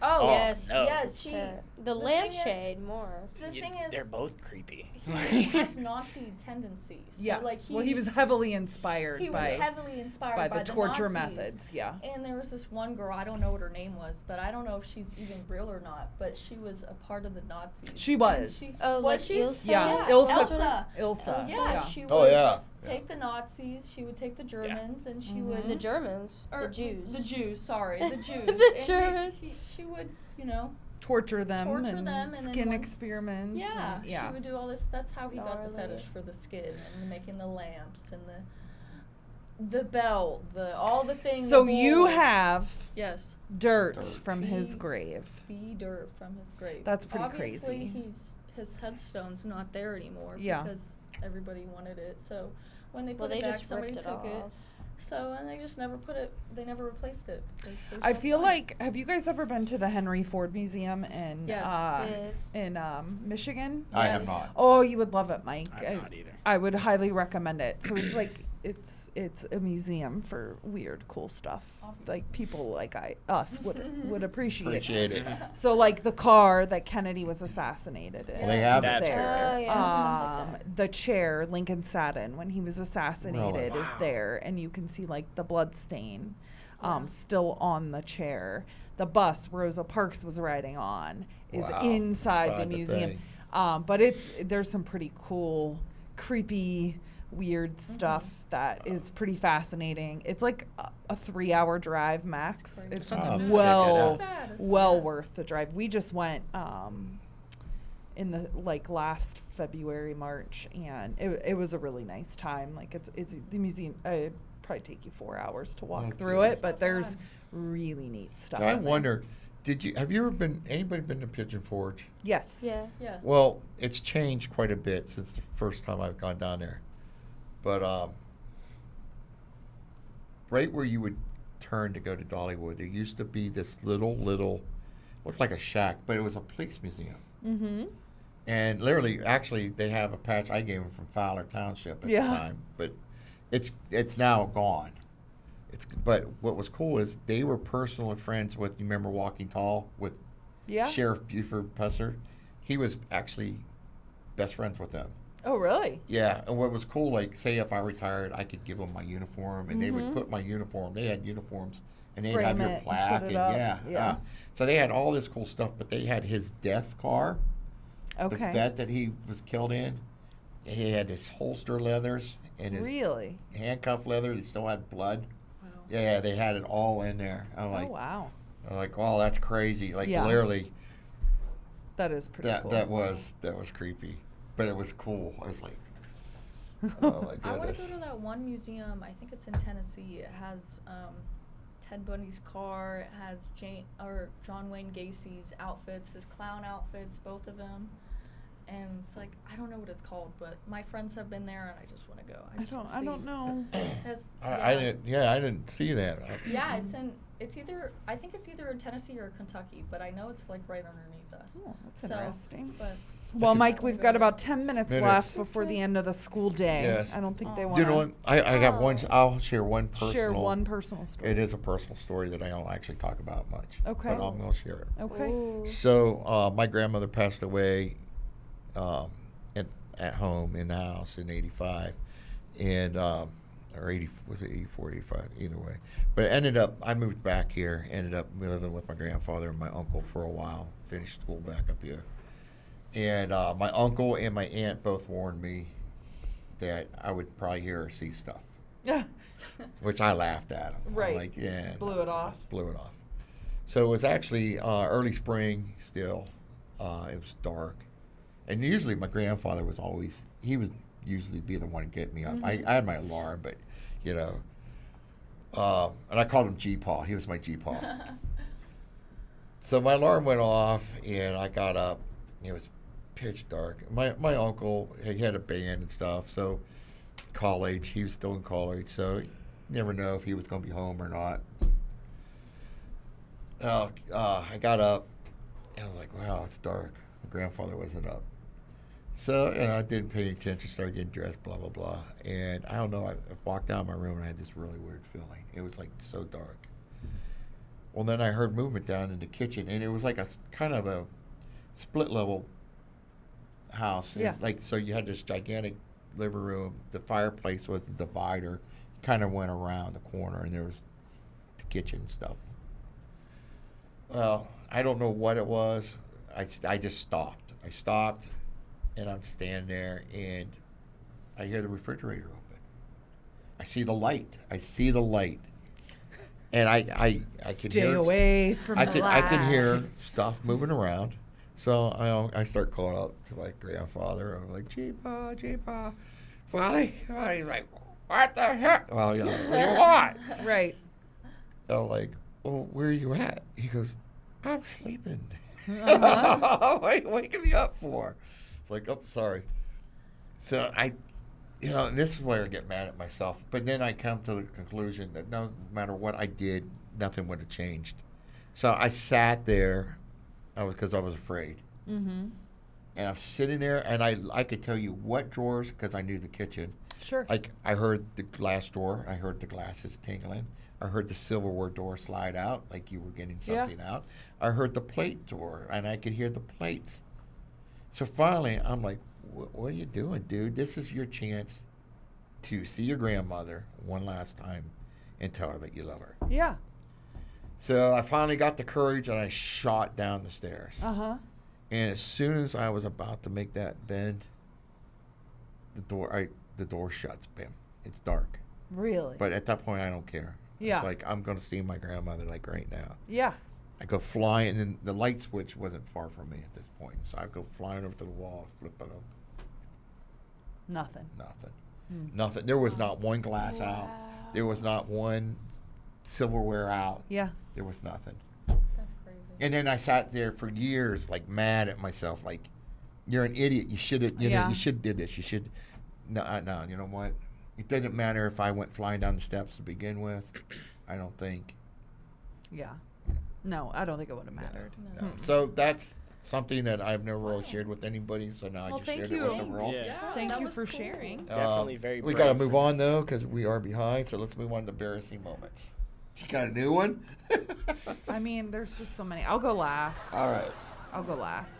[SPEAKER 5] Oh,
[SPEAKER 6] Oh,
[SPEAKER 4] Yes.
[SPEAKER 6] no.
[SPEAKER 5] yes.
[SPEAKER 4] The
[SPEAKER 5] thing
[SPEAKER 4] lampshade more.
[SPEAKER 5] The
[SPEAKER 6] You-
[SPEAKER 5] thing is,
[SPEAKER 6] they're both creepy.
[SPEAKER 5] he has Nazi tendencies. So,
[SPEAKER 3] Yes.
[SPEAKER 5] like
[SPEAKER 3] well, he was heavily inspired
[SPEAKER 5] he was
[SPEAKER 3] by
[SPEAKER 5] heavily inspired
[SPEAKER 3] by the torture
[SPEAKER 5] Nazis.
[SPEAKER 3] methods. Yeah.
[SPEAKER 5] And there was this one girl, I don't know what her name was, but I don't know if she's even real or not, but she was a part of the Nazis.
[SPEAKER 3] She
[SPEAKER 5] And
[SPEAKER 3] was.
[SPEAKER 4] Oh,
[SPEAKER 5] was
[SPEAKER 4] like
[SPEAKER 5] she?
[SPEAKER 4] Ilsa?
[SPEAKER 3] Yeah.
[SPEAKER 5] Yeah,
[SPEAKER 3] Ilsa.
[SPEAKER 5] Elsa. Yeah, she would
[SPEAKER 2] Oh, yeah.
[SPEAKER 5] take the Nazis, she would take the Germans, and she would...
[SPEAKER 4] The Germans.
[SPEAKER 5] or
[SPEAKER 4] The Jews.
[SPEAKER 5] The Jews, sorry, the Jews.
[SPEAKER 4] The
[SPEAKER 5] And
[SPEAKER 4] Germans.
[SPEAKER 5] she would, you know,
[SPEAKER 3] Torture them
[SPEAKER 5] Torture
[SPEAKER 3] and
[SPEAKER 5] them, and then
[SPEAKER 3] skin
[SPEAKER 5] once-
[SPEAKER 3] experiments.
[SPEAKER 5] yeah,
[SPEAKER 3] and, yeah.
[SPEAKER 5] she would do all this. That's how he got the
[SPEAKER 4] Gnarly.
[SPEAKER 5] fetish for the skin and making the lamps and the belt, all the things.
[SPEAKER 3] So
[SPEAKER 5] the
[SPEAKER 3] you
[SPEAKER 5] bowls.
[SPEAKER 3] have
[SPEAKER 5] Yes.
[SPEAKER 3] dirt,
[SPEAKER 2] Dirt.
[SPEAKER 3] from his
[SPEAKER 5] He-
[SPEAKER 3] grave.
[SPEAKER 5] The dirt from his grave.
[SPEAKER 3] That's pretty
[SPEAKER 5] Obviously,
[SPEAKER 3] crazy.
[SPEAKER 5] his headstone's not there anymore
[SPEAKER 3] Yeah.
[SPEAKER 5] because everybody wanted it. So when they
[SPEAKER 4] Well,
[SPEAKER 5] put
[SPEAKER 4] they
[SPEAKER 5] it back,
[SPEAKER 4] just
[SPEAKER 5] somebody
[SPEAKER 4] ripped it
[SPEAKER 5] took it.
[SPEAKER 4] off.
[SPEAKER 5] So and they just never put it. They never replaced it. 'Cause there's
[SPEAKER 3] I
[SPEAKER 5] no
[SPEAKER 3] feel
[SPEAKER 5] point.
[SPEAKER 3] like, have you guys ever been to the Henry Ford Museum in
[SPEAKER 5] Yes.
[SPEAKER 4] Yes.
[SPEAKER 3] Michigan?
[SPEAKER 2] I have
[SPEAKER 5] Yes.
[SPEAKER 2] not.
[SPEAKER 3] Oh, you would love it, Mike.
[SPEAKER 6] I'm not either.
[SPEAKER 3] I would highly recommend it. So it's like it's a museum for weird, cool stuff.
[SPEAKER 5] Obviously.
[SPEAKER 3] Like people like us would appreciate.
[SPEAKER 2] Appreciate it.
[SPEAKER 3] So like the car that Kennedy was assassinated in.
[SPEAKER 5] Well, they
[SPEAKER 3] is
[SPEAKER 2] have it.
[SPEAKER 6] That's
[SPEAKER 3] there.
[SPEAKER 4] Oh, yeah, stuff like that.
[SPEAKER 3] The chair Lincoln sat in when he was assassinated
[SPEAKER 2] Really?
[SPEAKER 3] is
[SPEAKER 6] Wow.
[SPEAKER 3] there, and you can see like the blood stain,
[SPEAKER 5] Yeah.
[SPEAKER 3] still on the chair. The bus Rosa Parks was riding on is
[SPEAKER 2] Wow.
[SPEAKER 3] inside
[SPEAKER 2] Inside
[SPEAKER 3] the
[SPEAKER 2] the
[SPEAKER 3] museum.
[SPEAKER 2] thing.
[SPEAKER 3] But there's some pretty cool, creepy, weird stuff that is pretty fascinating. It's like a 3-hour drive max.
[SPEAKER 5] crazy.
[SPEAKER 3] It's
[SPEAKER 2] Oh, I'll have to check it
[SPEAKER 3] well
[SPEAKER 2] out.
[SPEAKER 5] Bad, it's
[SPEAKER 3] well
[SPEAKER 5] bad.
[SPEAKER 3] worth the drive. We just went in the last February, March, and it was a really nice time. Like it's the museum. It'd probably take you 4 hours to walk
[SPEAKER 2] Okay.
[SPEAKER 3] through it,
[SPEAKER 5] It's
[SPEAKER 3] but
[SPEAKER 5] not
[SPEAKER 3] there's
[SPEAKER 5] bad.
[SPEAKER 3] really neat stuff.
[SPEAKER 2] So I
[SPEAKER 3] in there.
[SPEAKER 2] wonder, have you ever anybody been to Pigeon Forge?
[SPEAKER 3] Yes.
[SPEAKER 4] Yeah.
[SPEAKER 5] Yeah.
[SPEAKER 2] Well, it's changed quite a bit since the first time I've gone down there. But right where you would turn to go to Dollywood, there used to be this little, looked like a shack, but it was a police museum.
[SPEAKER 3] Mm-hmm.
[SPEAKER 2] And literally, actually, they have a patch I gave them from Fowler Township at
[SPEAKER 3] Yeah.
[SPEAKER 2] the time, but it's now gone. But what was cool is they were personal friends with. You remember Walking Tall with
[SPEAKER 3] Yeah.
[SPEAKER 2] Sheriff Buford Pusser? He was actually best friends with them.
[SPEAKER 3] Oh, really?
[SPEAKER 2] Yeah, and what was cool, like, say if I retired, I could give them my uniform, and they would
[SPEAKER 3] Mhm.
[SPEAKER 2] put my uniform. They had uniforms, and they'd
[SPEAKER 3] Frame
[SPEAKER 2] have
[SPEAKER 3] it
[SPEAKER 2] your
[SPEAKER 3] and
[SPEAKER 2] plaque,
[SPEAKER 3] put it
[SPEAKER 2] and
[SPEAKER 3] up.
[SPEAKER 2] yeah.
[SPEAKER 3] Yeah.
[SPEAKER 2] So they had all this cool stuff, but they had his death car, the
[SPEAKER 3] Okay.
[SPEAKER 2] vet that he was killed in. He had his holster leathers and his
[SPEAKER 3] Really?
[SPEAKER 2] handcuff leather. They still had blood.
[SPEAKER 5] Wow.
[SPEAKER 2] Yeah, they had it all in there.
[SPEAKER 3] Oh, wow.
[SPEAKER 2] I'm like, wow, that's crazy. Like,
[SPEAKER 3] Yeah.
[SPEAKER 2] literally,
[SPEAKER 3] That is pretty
[SPEAKER 2] that
[SPEAKER 3] cool.
[SPEAKER 2] that was creepy, but it was cool. I was like, oh my
[SPEAKER 5] I want
[SPEAKER 2] goodness.
[SPEAKER 5] to go to that one museum. I think it's in Tennessee. It has Ted Bundy's car. It has John Wayne Gacy's outfits, his clown outfits, both of them. And it's like, I don't know what it's called, but my friends have been there, and I just want to go.
[SPEAKER 3] I don't know.
[SPEAKER 2] I didn't see that.
[SPEAKER 5] Yeah, I think it's either in Tennessee or Kentucky, but I know it's like right underneath us.
[SPEAKER 3] Oh, that's
[SPEAKER 5] So,
[SPEAKER 3] interesting.
[SPEAKER 5] But
[SPEAKER 3] Well,
[SPEAKER 2] Because-
[SPEAKER 3] Mike, we've got about 10 minutes
[SPEAKER 2] Minutes.
[SPEAKER 3] left before the end of the school day.
[SPEAKER 2] Yes.
[SPEAKER 3] I don't think they
[SPEAKER 5] Oh.
[SPEAKER 3] want
[SPEAKER 2] Do you know what? I have one.
[SPEAKER 5] Oh.
[SPEAKER 2] I'll share one personal.
[SPEAKER 3] share one personal story.
[SPEAKER 2] It is a personal story that I don't actually talk about much.
[SPEAKER 3] Okay.
[SPEAKER 2] But I'm gonna share it.
[SPEAKER 3] Okay.
[SPEAKER 5] Ooh.
[SPEAKER 2] So my grandmother passed away at home in the house in '85, and or 80 was it 84, 85, either way. But it ended up I moved back here. Ended up living with my grandfather and my uncle for a while. Finished school back up here, and my uncle and my aunt both warned me that I would probably hear or see stuff,
[SPEAKER 3] Yeah.
[SPEAKER 2] which I laughed at them.
[SPEAKER 3] Right.
[SPEAKER 2] I'm like, yeah,
[SPEAKER 3] Blew it off.
[SPEAKER 2] blew it off. So it was actually early spring still. It was dark. And usually my grandfather he would usually be the one to get me up.
[SPEAKER 3] Mhm.
[SPEAKER 2] I had my alarm, but, you know, and I called him G-Paw. He was my G-Paw. So my alarm went off, and I got up. It was pitch dark. My uncle, he had a band and stuff, so college, he was still in college, so you never know if he was going to be home or not. I got up, and I was like, wow, it's dark. My grandfather wasn't up. So, I didn't pay attention, started getting dressed, blah, blah, blah. And I don't know, I walked down my room, and I had this really weird feeling. It was, like, so dark. Well, then I heard movement down in the kitchen, and it was like a kind of a split-level house. And,
[SPEAKER 3] Yeah.
[SPEAKER 2] like, so you had this gigantic living room. The fireplace was a divider. Kind of went around the corner, and there was the kitchen stuff. Well, I don't know what it was. I just stopped. I stopped, and I'm standing there, and I hear the refrigerator open. I see the light. And I could
[SPEAKER 3] Stay
[SPEAKER 2] hear
[SPEAKER 3] away from
[SPEAKER 2] I
[SPEAKER 3] the
[SPEAKER 2] could
[SPEAKER 3] light.
[SPEAKER 2] hear stuff moving around. So I start calling out to my grandfather. I'm like, G-Pa, G-Pa. Father? He's like, what the heck? Well, you know, what do you want?
[SPEAKER 3] Right.
[SPEAKER 2] I'm like, well, where are you at? He goes, I'm sleeping.
[SPEAKER 3] Uh-huh.
[SPEAKER 2] What are you waking me up for? It's like, oh, sorry. So and this is where I get mad at myself. But then I come to the conclusion that no matter what I did, nothing would have changed. So I sat there because I was afraid.
[SPEAKER 3] Mm-hmm.
[SPEAKER 2] And I'm sitting there, and I could tell you what drawers, because I knew the kitchen.
[SPEAKER 3] Sure.
[SPEAKER 2] Like, I heard the glass door. I heard the glasses tingling. I heard the silverware door slide out, like you were getting
[SPEAKER 3] Yeah.
[SPEAKER 2] something out. I heard the plate door, and I could hear the plates. So finally, I'm like, what are you doing, dude? This is your chance to see your grandmother one last time and tell her that you love her.
[SPEAKER 3] Yeah.
[SPEAKER 2] So I finally got the courage, and I shot down the stairs.
[SPEAKER 3] Uh-huh.
[SPEAKER 2] And as soon as I was about to make that bend, the door shuts. Bam. It's dark.
[SPEAKER 3] Really?
[SPEAKER 2] But at that point, I don't care.
[SPEAKER 3] Yeah.
[SPEAKER 2] It's like, I'm going to see my grandmother, like, right now.
[SPEAKER 3] Yeah.
[SPEAKER 2] I go flying, and then the light switch wasn't far from me at this point. So I go flying over to the wall, flip it up.
[SPEAKER 3] Nothing.
[SPEAKER 2] Nothing.
[SPEAKER 3] Hmm.
[SPEAKER 2] Nothing. There was not one glass out.
[SPEAKER 4] Wow.
[SPEAKER 2] There was not one silverware out.
[SPEAKER 3] Yeah.
[SPEAKER 2] There was nothing.
[SPEAKER 5] That's crazy.
[SPEAKER 2] And then I sat there for years, like, mad at myself, like, you're an idiot. You should have,
[SPEAKER 3] Yeah.
[SPEAKER 2] you should have did this. You should, no, you know what? It didn't matter if I went flying down the steps to begin with. I don't think.
[SPEAKER 3] Yeah. No, I don't think it would have mattered.
[SPEAKER 2] No. So that's something that I've never really shared with anybody. So now I
[SPEAKER 3] Well,
[SPEAKER 2] just
[SPEAKER 3] thank
[SPEAKER 2] shared
[SPEAKER 3] you.
[SPEAKER 2] it with the world.
[SPEAKER 6] Yeah.
[SPEAKER 3] Thank
[SPEAKER 5] that
[SPEAKER 3] you
[SPEAKER 5] was
[SPEAKER 3] for
[SPEAKER 5] cool.
[SPEAKER 3] sharing.
[SPEAKER 6] Definitely very
[SPEAKER 2] We got to
[SPEAKER 6] brave
[SPEAKER 2] move
[SPEAKER 6] for
[SPEAKER 2] on though because we are behind. So let's move on to embarrassing moments. You got a new one?
[SPEAKER 3] I mean, there's just so many. I'll go last.
[SPEAKER 2] All right,
[SPEAKER 3] I'll go last.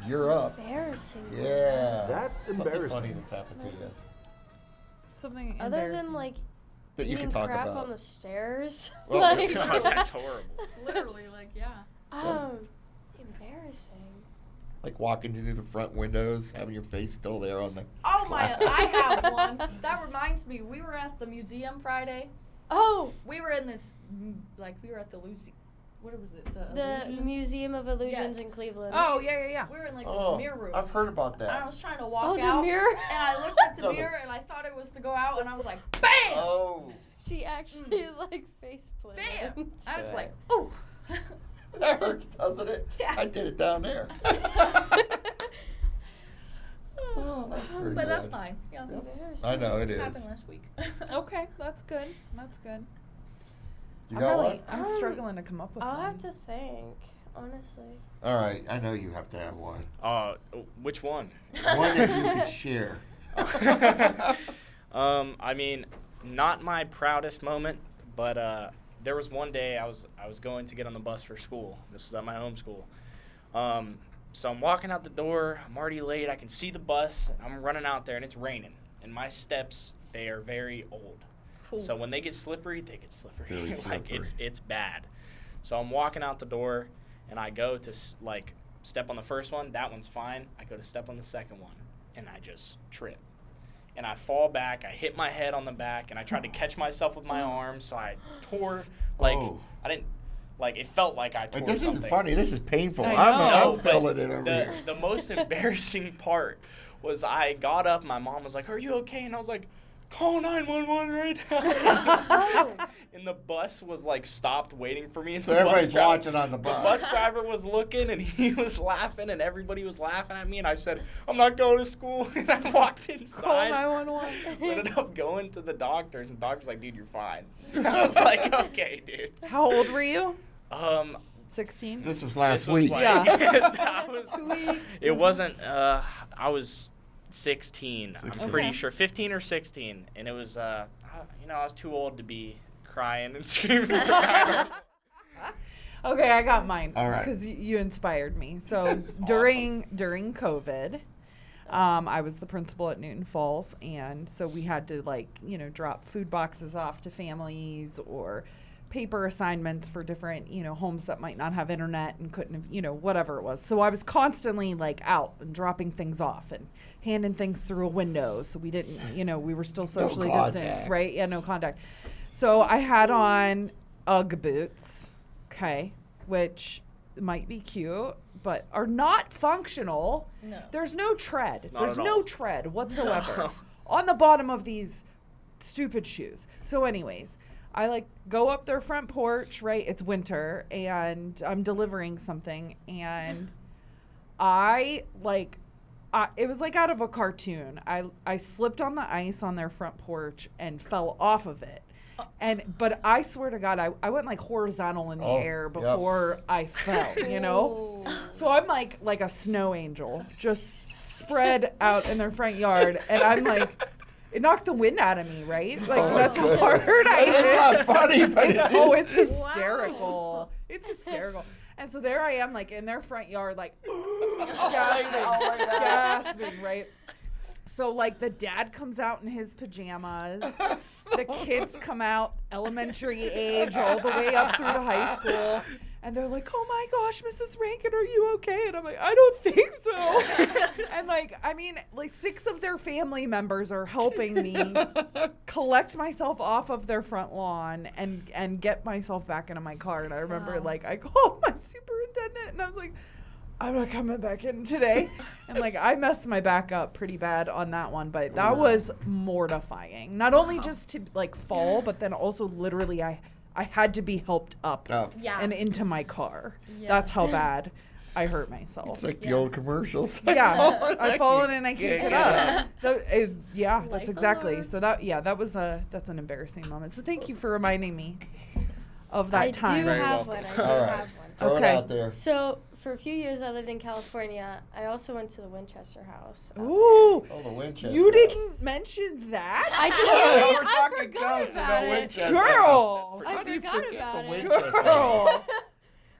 [SPEAKER 2] you're up.
[SPEAKER 4] Embarrassing.
[SPEAKER 2] Yeah.
[SPEAKER 1] That's
[SPEAKER 2] Something
[SPEAKER 1] embarrassing.
[SPEAKER 2] funny that's happened to you
[SPEAKER 3] Something
[SPEAKER 4] Other
[SPEAKER 3] embarrassing.
[SPEAKER 4] than like
[SPEAKER 2] that you
[SPEAKER 4] eating
[SPEAKER 2] can talk
[SPEAKER 4] crap
[SPEAKER 2] about.
[SPEAKER 4] on the stairs.
[SPEAKER 2] Well,
[SPEAKER 4] like,
[SPEAKER 6] Oh, that's horrible.
[SPEAKER 5] Literally, like, yeah.
[SPEAKER 4] embarrassing.
[SPEAKER 2] Like walking through the front windows, having your face still there on the.
[SPEAKER 5] Oh my!
[SPEAKER 2] glass.
[SPEAKER 5] I have one. That reminds me. We were at the museum Friday.
[SPEAKER 4] Oh,
[SPEAKER 5] We were in this, we were at the what was it?
[SPEAKER 4] the
[SPEAKER 5] Illusion?
[SPEAKER 4] Museum of Illusions
[SPEAKER 5] Yes.
[SPEAKER 4] in Cleveland.
[SPEAKER 3] Oh, yeah.
[SPEAKER 5] We were in like
[SPEAKER 2] Oh,
[SPEAKER 5] this mirror room.
[SPEAKER 2] I've heard about
[SPEAKER 5] And I
[SPEAKER 2] that.
[SPEAKER 5] was trying to walk
[SPEAKER 4] Oh, the
[SPEAKER 5] out,
[SPEAKER 4] mirror.
[SPEAKER 5] and I looked at the
[SPEAKER 2] Oh.
[SPEAKER 5] mirror, and I thought it was to go out, and I was like, bam,
[SPEAKER 2] Oh,
[SPEAKER 4] She actually like face planted.
[SPEAKER 5] bam. I was
[SPEAKER 6] Yeah.
[SPEAKER 5] like, ooh.
[SPEAKER 2] that hurts, doesn't it?
[SPEAKER 5] Yeah.
[SPEAKER 2] I did it down there. Oh, that's pretty
[SPEAKER 5] But that's
[SPEAKER 2] good.
[SPEAKER 5] fine. Yeah.
[SPEAKER 2] Yep.
[SPEAKER 4] Embarrassing.
[SPEAKER 2] I know it
[SPEAKER 5] It
[SPEAKER 2] is.
[SPEAKER 5] happened last week.
[SPEAKER 3] Okay, that's good. That's good.
[SPEAKER 2] You got one?
[SPEAKER 3] I'm struggling to come up with
[SPEAKER 4] I'll
[SPEAKER 3] one.
[SPEAKER 4] have to think, honestly.
[SPEAKER 2] All right, I know you have to have one.
[SPEAKER 6] Which one?
[SPEAKER 2] One that you could share.
[SPEAKER 6] I mean, not my proudest moment, but there was one day I was going to get on the bus for school. This was at my home school. So I'm walking out the door. I'm already late. I can see the bus. I'm running out there, and it's raining. And my steps, they are very old. So when they get slippery, they get slippery.
[SPEAKER 2] Very
[SPEAKER 6] Like
[SPEAKER 2] slippery.
[SPEAKER 6] it's bad. So I'm walking out the door, and I go to step on the first one. That one's fine. I go to step on the second one, and I just trip. And I fall back. I hit my head on the back, and I tried to catch myself with my arms. So I tore
[SPEAKER 2] Oh.
[SPEAKER 6] I didn't. It felt like I tore
[SPEAKER 2] Like, this
[SPEAKER 6] something.
[SPEAKER 2] isn't funny. This is painful.
[SPEAKER 3] I
[SPEAKER 2] I'm
[SPEAKER 3] know.
[SPEAKER 6] No,
[SPEAKER 2] feeling
[SPEAKER 6] but
[SPEAKER 2] it over here.
[SPEAKER 6] the most embarrassing part was I got up. My mom was like, "Are you okay?" And I was like, "Call 911 right now." And the bus was stopped waiting for me. And
[SPEAKER 2] So
[SPEAKER 6] the bus
[SPEAKER 2] everybody's
[SPEAKER 6] driver-
[SPEAKER 2] watching on the
[SPEAKER 6] The
[SPEAKER 2] bus.
[SPEAKER 6] bus driver was looking, and he was laughing, and everybody was laughing at me. And I said, "I'm not going to school." And I walked
[SPEAKER 3] Call
[SPEAKER 6] inside.
[SPEAKER 3] 911.
[SPEAKER 6] Ended up going to the doctors, and the doctor's like, "Dude, you're fine." I was like, "Okay, dude."
[SPEAKER 3] How old were you? 16?
[SPEAKER 2] This was last
[SPEAKER 6] This was
[SPEAKER 2] week.
[SPEAKER 3] Yeah.
[SPEAKER 6] that was-
[SPEAKER 4] Sweet.
[SPEAKER 6] it wasn't. I was 16.
[SPEAKER 2] 16.
[SPEAKER 6] I'm pretty
[SPEAKER 3] Okay.
[SPEAKER 6] sure 15 or 16, and it was. I was too old to be crying and screaming.
[SPEAKER 3] Okay, I got mine.
[SPEAKER 2] All right.
[SPEAKER 3] Because you inspired me. So
[SPEAKER 6] Awesome.
[SPEAKER 3] during COVID, I was the principal at Newton Falls, and so we had to drop food boxes off to families or paper assignments for different homes that might not have internet and couldn't have whatever it was. So I was constantly out and dropping things off and handing things through a window. So we didn't we were still socially distanced,
[SPEAKER 2] contact.
[SPEAKER 3] right? Yeah, no contact. So I had on UGG boots. Okay, which might be cute, but are not functional.
[SPEAKER 5] No.
[SPEAKER 3] There's no tread.
[SPEAKER 6] Not
[SPEAKER 3] There's
[SPEAKER 6] at
[SPEAKER 3] no
[SPEAKER 6] all.
[SPEAKER 3] tread whatsoever
[SPEAKER 6] No.
[SPEAKER 3] on the bottom of these stupid shoes. So anyways, I go up their front porch, right? It's winter and I'm delivering something and it was out of a cartoon. I slipped on the ice on their front porch and fell off of it. But I swear to God, I went horizontal in the
[SPEAKER 2] Oh,
[SPEAKER 3] air
[SPEAKER 2] yep.
[SPEAKER 3] before I fell,
[SPEAKER 4] Ooh.
[SPEAKER 3] So I'm like a snow angel, just spread out in their front yard, and I'm it knocked the wind out of me, right?
[SPEAKER 2] Oh,
[SPEAKER 3] That's how
[SPEAKER 2] goodness.
[SPEAKER 3] hard I
[SPEAKER 2] It's not funny, but
[SPEAKER 3] it's,
[SPEAKER 2] it
[SPEAKER 3] oh,
[SPEAKER 2] is.
[SPEAKER 3] it's hysterical. It's hysterical. And so there I am, in their front yard, gasping, right? So the dad comes out in his pajamas. The kids come out elementary age all the way up through to high school. And they're like, "Oh my gosh, Mrs. Rankin, are you okay?" And I'm like, "I don't think so." And 6 of their family members are helping me collect myself off of their front lawn and get myself back into my car. And I remember
[SPEAKER 5] Wow.
[SPEAKER 3] I called my superintendent and I was like, "I'm not coming back in today." And I messed my back up pretty bad on that one, but that was mortifying. Not only just to fall, but then also literally I had to be helped up
[SPEAKER 2] Oh.
[SPEAKER 5] Yeah.
[SPEAKER 3] and into my car.
[SPEAKER 5] Yeah.
[SPEAKER 3] That's how bad I hurt myself.
[SPEAKER 2] It's like the
[SPEAKER 5] Yeah.
[SPEAKER 2] old commercials.
[SPEAKER 3] Yeah, I've fallen and I can't get up. Yeah,
[SPEAKER 5] Life
[SPEAKER 3] that's exactly.
[SPEAKER 5] alert.
[SPEAKER 3] So that's an embarrassing moment. So thank you for reminding me of that
[SPEAKER 4] I
[SPEAKER 3] time.
[SPEAKER 4] do
[SPEAKER 6] Very
[SPEAKER 4] have
[SPEAKER 6] welcome.
[SPEAKER 4] one. I do
[SPEAKER 2] All right.
[SPEAKER 4] have one.
[SPEAKER 2] Throw
[SPEAKER 3] Okay.
[SPEAKER 2] it out there.
[SPEAKER 4] So for a few years, I lived in California. I also went to the Winchester House. out
[SPEAKER 3] Ooh,
[SPEAKER 2] Oh, the Winchester.
[SPEAKER 3] you
[SPEAKER 2] House.
[SPEAKER 3] didn't mention that.
[SPEAKER 4] I
[SPEAKER 2] Yeah,
[SPEAKER 4] did.
[SPEAKER 2] we're
[SPEAKER 4] I
[SPEAKER 2] talking
[SPEAKER 4] forgot
[SPEAKER 2] ghosts and
[SPEAKER 4] about
[SPEAKER 2] no
[SPEAKER 4] it.
[SPEAKER 2] Winchester.
[SPEAKER 3] Girl.
[SPEAKER 4] I
[SPEAKER 2] How do you
[SPEAKER 4] forgot
[SPEAKER 2] forget
[SPEAKER 4] about
[SPEAKER 2] the
[SPEAKER 4] it.
[SPEAKER 2] Winchester?
[SPEAKER 3] Girl.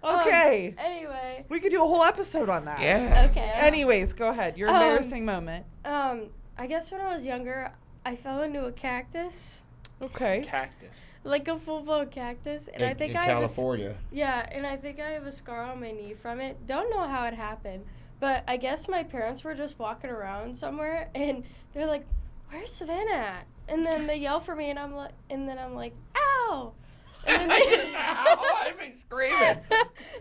[SPEAKER 3] Okay.
[SPEAKER 4] Anyway.
[SPEAKER 3] We could do a whole episode on that.
[SPEAKER 2] Yeah.
[SPEAKER 4] Okay.
[SPEAKER 3] Anyways, go ahead. Your embarrassing moment.
[SPEAKER 4] I guess when I was younger, I fell into a cactus,
[SPEAKER 3] Okay.
[SPEAKER 6] Cactus.
[SPEAKER 4] like a full-blown cactus, and I think
[SPEAKER 2] in
[SPEAKER 4] I have
[SPEAKER 2] California.
[SPEAKER 4] and I think I have a scar on my knee from it. Don't know how it happened, but I guess my parents were just walking around somewhere, and they're like, "Where's Savannah at?" And then they yell for me, and I'm like, "Ow!" And then they just,
[SPEAKER 2] I've been screaming.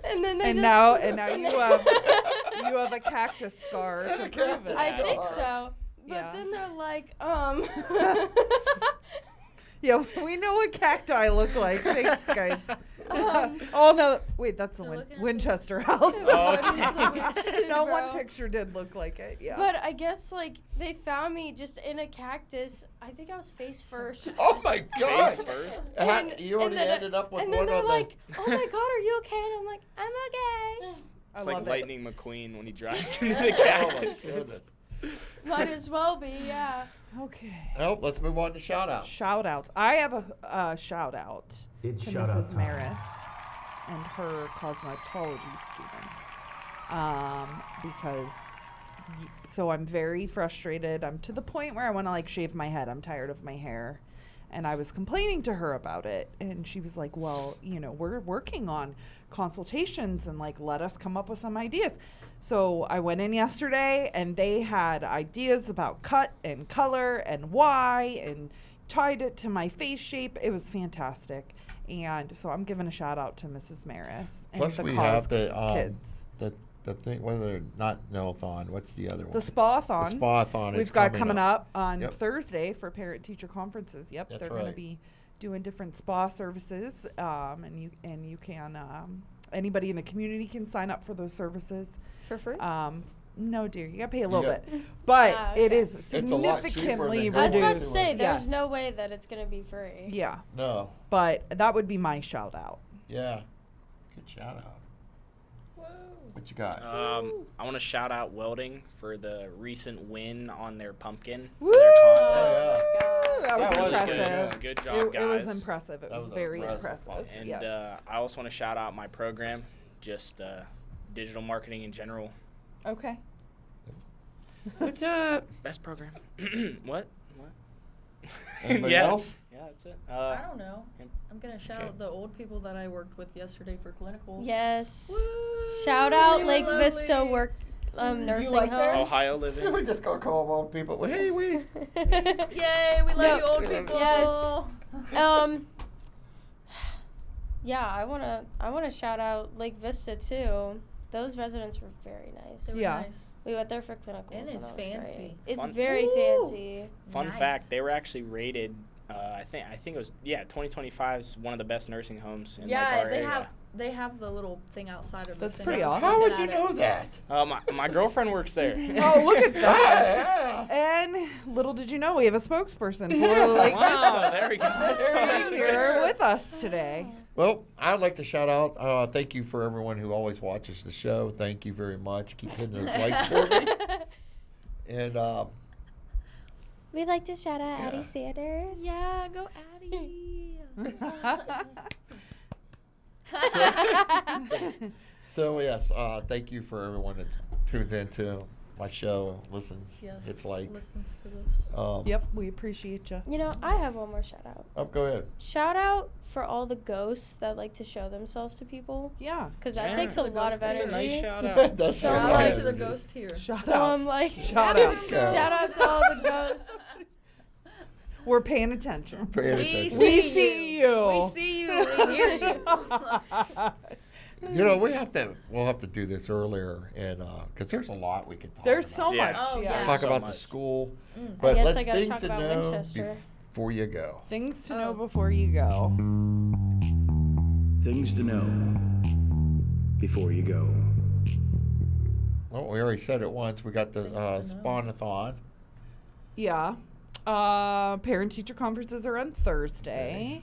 [SPEAKER 4] and then they
[SPEAKER 3] And
[SPEAKER 4] just,
[SPEAKER 3] now
[SPEAKER 4] and
[SPEAKER 3] you
[SPEAKER 4] then-
[SPEAKER 3] have a cactus scar to prove it.
[SPEAKER 4] I think
[SPEAKER 2] scar.
[SPEAKER 4] so. But
[SPEAKER 3] Yeah.
[SPEAKER 4] then they're like,
[SPEAKER 3] Yeah, we know what cacti look like. Thanks, guys.
[SPEAKER 4] Um,
[SPEAKER 3] Oh no! Wait, that's the
[SPEAKER 5] They're looking at the-
[SPEAKER 3] Winchester House.
[SPEAKER 6] Oh,
[SPEAKER 4] What is the Winchester,
[SPEAKER 3] No, one
[SPEAKER 4] bro?
[SPEAKER 3] picture did look like it. Yeah.
[SPEAKER 4] But I guess like they found me just in a cactus. I think I was face first.
[SPEAKER 2] Oh my God.
[SPEAKER 6] Face first.
[SPEAKER 2] You only ended up with
[SPEAKER 4] and
[SPEAKER 2] one
[SPEAKER 4] then they're
[SPEAKER 2] on
[SPEAKER 4] like, "Oh my God, are you okay?" And I'm like, "I'm okay."
[SPEAKER 3] I
[SPEAKER 6] It's
[SPEAKER 3] love
[SPEAKER 6] like
[SPEAKER 3] it.
[SPEAKER 6] Lightning McQueen when he drives into the
[SPEAKER 2] the. Oh my
[SPEAKER 6] cactus.
[SPEAKER 2] goodness.
[SPEAKER 4] Might as well be, yeah.
[SPEAKER 3] Okay.
[SPEAKER 2] Oh, let's move on to shout outs.
[SPEAKER 3] Shout outs. I have a shout out
[SPEAKER 1] It's
[SPEAKER 3] to
[SPEAKER 1] shout-out
[SPEAKER 3] Mrs.
[SPEAKER 1] time.
[SPEAKER 3] Maris and her cosmetology students because so I'm very frustrated. I'm to the point where I want to like shave my head. I'm tired of my hair. And I was complaining to her about it. And she was like, well, we're working on consultations and like, let us come up with some ideas. So I went in yesterday and they had ideas about cut and color and why and tied it to my face shape. It was fantastic. And so I'm giving a shout out to Mrs. Maris and
[SPEAKER 2] Plus
[SPEAKER 3] the
[SPEAKER 2] we
[SPEAKER 3] cause
[SPEAKER 2] have the
[SPEAKER 3] kids.
[SPEAKER 2] the thing, whether not Nelthon, what's the other one?
[SPEAKER 3] The Spa-thon.
[SPEAKER 2] The Spa-thon is
[SPEAKER 3] We've got coming up on
[SPEAKER 2] Yep.
[SPEAKER 3] Thursday for parent-teacher conferences. Yep,
[SPEAKER 2] That's
[SPEAKER 3] they're going to
[SPEAKER 2] right.
[SPEAKER 3] be doing different spa services, and you can anybody in the community can sign up for those services.
[SPEAKER 4] For free?
[SPEAKER 3] No, dear, you got to pay a little
[SPEAKER 2] got-
[SPEAKER 3] bit, but
[SPEAKER 4] Ah,
[SPEAKER 3] it
[SPEAKER 4] okay.
[SPEAKER 3] is
[SPEAKER 2] It's a lot cheaper
[SPEAKER 3] significantly
[SPEAKER 2] than
[SPEAKER 4] I was
[SPEAKER 2] going
[SPEAKER 4] about
[SPEAKER 3] reduced.
[SPEAKER 4] to say, there's
[SPEAKER 3] Yes.
[SPEAKER 4] no way that it's going to be free.
[SPEAKER 3] Yeah,
[SPEAKER 2] No.
[SPEAKER 3] but that would be my shout out.
[SPEAKER 2] Yeah. Good shout out.
[SPEAKER 5] Whoa.
[SPEAKER 2] What you got?
[SPEAKER 6] I want to shout out Welding for the recent win on their pumpkin.
[SPEAKER 3] Woo!
[SPEAKER 6] For their
[SPEAKER 4] Oh,
[SPEAKER 6] contest.
[SPEAKER 3] That was
[SPEAKER 2] That was
[SPEAKER 3] impressive.
[SPEAKER 2] good, yeah.
[SPEAKER 6] Good job,
[SPEAKER 3] It was
[SPEAKER 6] guys.
[SPEAKER 3] impressive. It
[SPEAKER 2] That
[SPEAKER 3] was
[SPEAKER 2] was
[SPEAKER 3] very
[SPEAKER 2] impressive.
[SPEAKER 3] impressive.
[SPEAKER 6] And
[SPEAKER 3] Yes.
[SPEAKER 6] I also want to shout out my program, just digital marketing in general.
[SPEAKER 3] Okay.
[SPEAKER 2] What's up?
[SPEAKER 6] Best program. What?
[SPEAKER 2] Anybody
[SPEAKER 6] yeah.
[SPEAKER 2] else?
[SPEAKER 6] Yeah, that's it.
[SPEAKER 5] I don't know.
[SPEAKER 6] him.
[SPEAKER 5] I'm gonna shout
[SPEAKER 2] Okay.
[SPEAKER 5] out the old people that I worked with yesterday for clinicals.
[SPEAKER 4] Yes.
[SPEAKER 5] Woo!
[SPEAKER 4] Shout out
[SPEAKER 5] They were
[SPEAKER 4] Lake Vista
[SPEAKER 5] lovely.
[SPEAKER 4] work nursing
[SPEAKER 3] like
[SPEAKER 4] home.
[SPEAKER 3] that?
[SPEAKER 6] Ohio living.
[SPEAKER 2] We're just gonna call them old people. Well, hey, we.
[SPEAKER 5] Yay, we love
[SPEAKER 4] No.
[SPEAKER 5] you, old people.
[SPEAKER 4] Yes. Yeah, I wanna shout out Lake Vista too. Those residents were very nice.
[SPEAKER 5] They were
[SPEAKER 3] Yeah.
[SPEAKER 5] nice.
[SPEAKER 4] We went there for clinicals.
[SPEAKER 5] And it's
[SPEAKER 4] it was great.
[SPEAKER 5] fancy.
[SPEAKER 4] It's
[SPEAKER 6] Fun.
[SPEAKER 4] very
[SPEAKER 5] Woo!
[SPEAKER 4] fancy.
[SPEAKER 6] Fun
[SPEAKER 5] Nice.
[SPEAKER 6] fact: they were actually rated. I think it was 2025 is one of the best nursing homes in
[SPEAKER 5] Yeah,
[SPEAKER 6] like our
[SPEAKER 5] they
[SPEAKER 6] area.
[SPEAKER 5] have the little thing outside of
[SPEAKER 3] That's
[SPEAKER 5] the
[SPEAKER 3] pretty
[SPEAKER 5] thing. I was
[SPEAKER 3] awesome.
[SPEAKER 2] How would
[SPEAKER 5] looking
[SPEAKER 2] you
[SPEAKER 5] at
[SPEAKER 2] know
[SPEAKER 5] it.
[SPEAKER 2] that?
[SPEAKER 6] My girlfriend works there.
[SPEAKER 3] Oh, look at that.
[SPEAKER 2] Yeah.
[SPEAKER 3] And little did you know, we have a spokesperson for Lake
[SPEAKER 6] Wow,
[SPEAKER 3] Vista.
[SPEAKER 6] there we go. That's a good
[SPEAKER 3] Here
[SPEAKER 6] show.
[SPEAKER 3] with us today.
[SPEAKER 2] Well, I'd like to shout out. Thank you for everyone who always watches the show. Thank you very much. Keep hitting those likes for me. And
[SPEAKER 4] We'd like to shout out
[SPEAKER 2] Yeah.
[SPEAKER 4] Addie Sanders.
[SPEAKER 5] Yeah, go Addie.
[SPEAKER 2] so yes, thank you for everyone that tunes into my show, listens,
[SPEAKER 5] Yes.
[SPEAKER 2] hits like.
[SPEAKER 5] Listens to this.
[SPEAKER 3] Yep, we appreciate you.
[SPEAKER 4] You know, I have one more shout out.
[SPEAKER 2] Oh, go ahead.
[SPEAKER 4] Shout out for all the ghosts that like to show themselves to people,
[SPEAKER 3] Yeah.
[SPEAKER 4] because that
[SPEAKER 6] Yeah.
[SPEAKER 4] takes a
[SPEAKER 5] The
[SPEAKER 4] lot of
[SPEAKER 5] ghost
[SPEAKER 6] That's a
[SPEAKER 4] energy.
[SPEAKER 6] nice shout
[SPEAKER 2] That
[SPEAKER 6] out.
[SPEAKER 2] does
[SPEAKER 4] So
[SPEAKER 2] sound
[SPEAKER 5] Shout
[SPEAKER 2] like
[SPEAKER 5] out to the
[SPEAKER 2] it.
[SPEAKER 5] ghost here.
[SPEAKER 3] Shout
[SPEAKER 4] So
[SPEAKER 3] out.
[SPEAKER 4] I'm like,
[SPEAKER 3] Shout out.
[SPEAKER 4] shout out to all the ghosts.
[SPEAKER 3] We're paying attention.
[SPEAKER 2] Paying
[SPEAKER 5] We
[SPEAKER 2] attention.
[SPEAKER 3] We see you.
[SPEAKER 5] We see you. We hear you.
[SPEAKER 2] You know, we'll have to do this earlier, and because there's a lot we could talk
[SPEAKER 3] There's
[SPEAKER 2] about.
[SPEAKER 3] so
[SPEAKER 6] Yeah.
[SPEAKER 3] much.
[SPEAKER 5] Oh,
[SPEAKER 3] yeah.
[SPEAKER 5] yeah.
[SPEAKER 2] Talk
[SPEAKER 6] So
[SPEAKER 2] about the
[SPEAKER 6] much.
[SPEAKER 2] school,
[SPEAKER 5] Mm.
[SPEAKER 2] but
[SPEAKER 4] guess
[SPEAKER 2] let's
[SPEAKER 4] I gotta
[SPEAKER 2] things
[SPEAKER 4] talk
[SPEAKER 2] to
[SPEAKER 4] about
[SPEAKER 2] know
[SPEAKER 4] Winchester.
[SPEAKER 2] before you go.
[SPEAKER 3] Things to know
[SPEAKER 5] Oh.
[SPEAKER 3] before you go.
[SPEAKER 1] Things to know before you go.
[SPEAKER 2] Well, we already said it once. We got the
[SPEAKER 5] Thanks for
[SPEAKER 2] Spawnathon.
[SPEAKER 3] Yeah. Parent teacher conferences are on Thursday.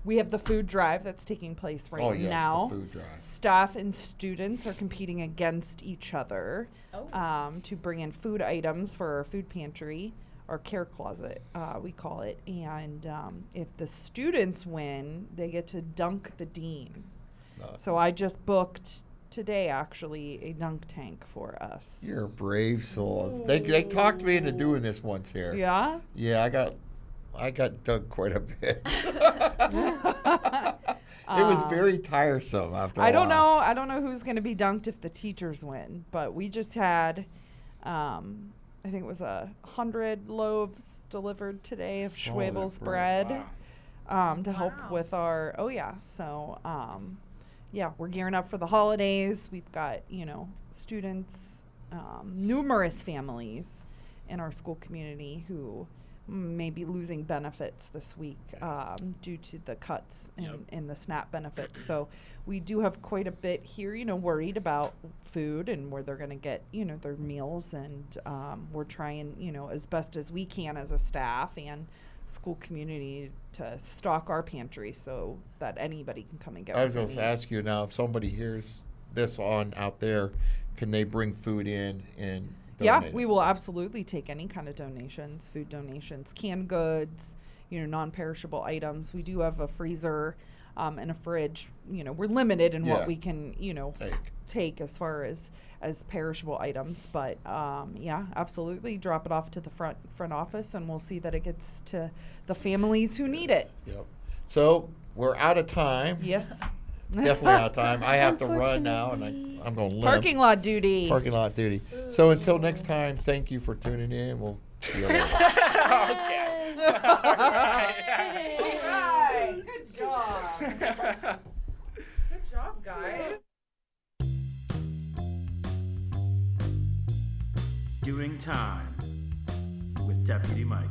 [SPEAKER 3] We have the food drive that's taking place right
[SPEAKER 2] Oh, yes,
[SPEAKER 3] now.
[SPEAKER 2] the food drive.
[SPEAKER 3] Staff and students are competing against each other
[SPEAKER 5] Oh.
[SPEAKER 3] to bring in food items for our food pantry, or care closet, we call it. And if the students win, they get to dunk the dean. So I just booked today, actually, a dunk tank for us.
[SPEAKER 2] You're a brave soul. They talked me into doing this once here.
[SPEAKER 3] Yeah?
[SPEAKER 2] Yeah, I got dunked quite a bit. It was very tiresome after a
[SPEAKER 3] I don't
[SPEAKER 2] while.
[SPEAKER 3] know. I don't know who's going to be dunked if the teachers win, but we just had, I think it was 100 loaves delivered today of
[SPEAKER 2] Solid
[SPEAKER 3] Schwebel's
[SPEAKER 2] bread.
[SPEAKER 3] bread, to help
[SPEAKER 5] Wow.
[SPEAKER 3] with our. Oh yeah, so yeah, we're gearing up for the holidays. We've got students, numerous families in our school community who may be losing benefits this week due to the cuts in the SNAP benefits. So we do have quite a bit here, worried about food and where they're going to get, their meals. And we're trying, as best as we can as a staff and school community to stock our pantry so that anybody can come and get
[SPEAKER 2] I was
[SPEAKER 3] what
[SPEAKER 2] going
[SPEAKER 3] they
[SPEAKER 2] to
[SPEAKER 3] need.
[SPEAKER 2] ask you now, if somebody hears this on out there, can they bring food in and
[SPEAKER 3] Yeah,
[SPEAKER 2] donate
[SPEAKER 3] we
[SPEAKER 2] it?
[SPEAKER 3] will absolutely take any kind of donations, food donations, canned goods, non-perishable items. We do have a freezer and a fridge. We're limited in
[SPEAKER 2] Yeah.
[SPEAKER 3] what we can, take as far as perishable items. But yeah, absolutely, drop it off to the front office, and we'll see that it gets to the families who need it.
[SPEAKER 2] Yep. So we're out of time.
[SPEAKER 3] Yes.
[SPEAKER 2] Definitely out of time. I have to run now, and I'm going to limp.
[SPEAKER 3] Parking lot duty.
[SPEAKER 2] Parking lot duty. So until next time, thank you for tuning in. We'll see you later.
[SPEAKER 6] Okay. All right.
[SPEAKER 3] Alright, good job. Good job, guys.
[SPEAKER 1] Doing time with Deputy Mike.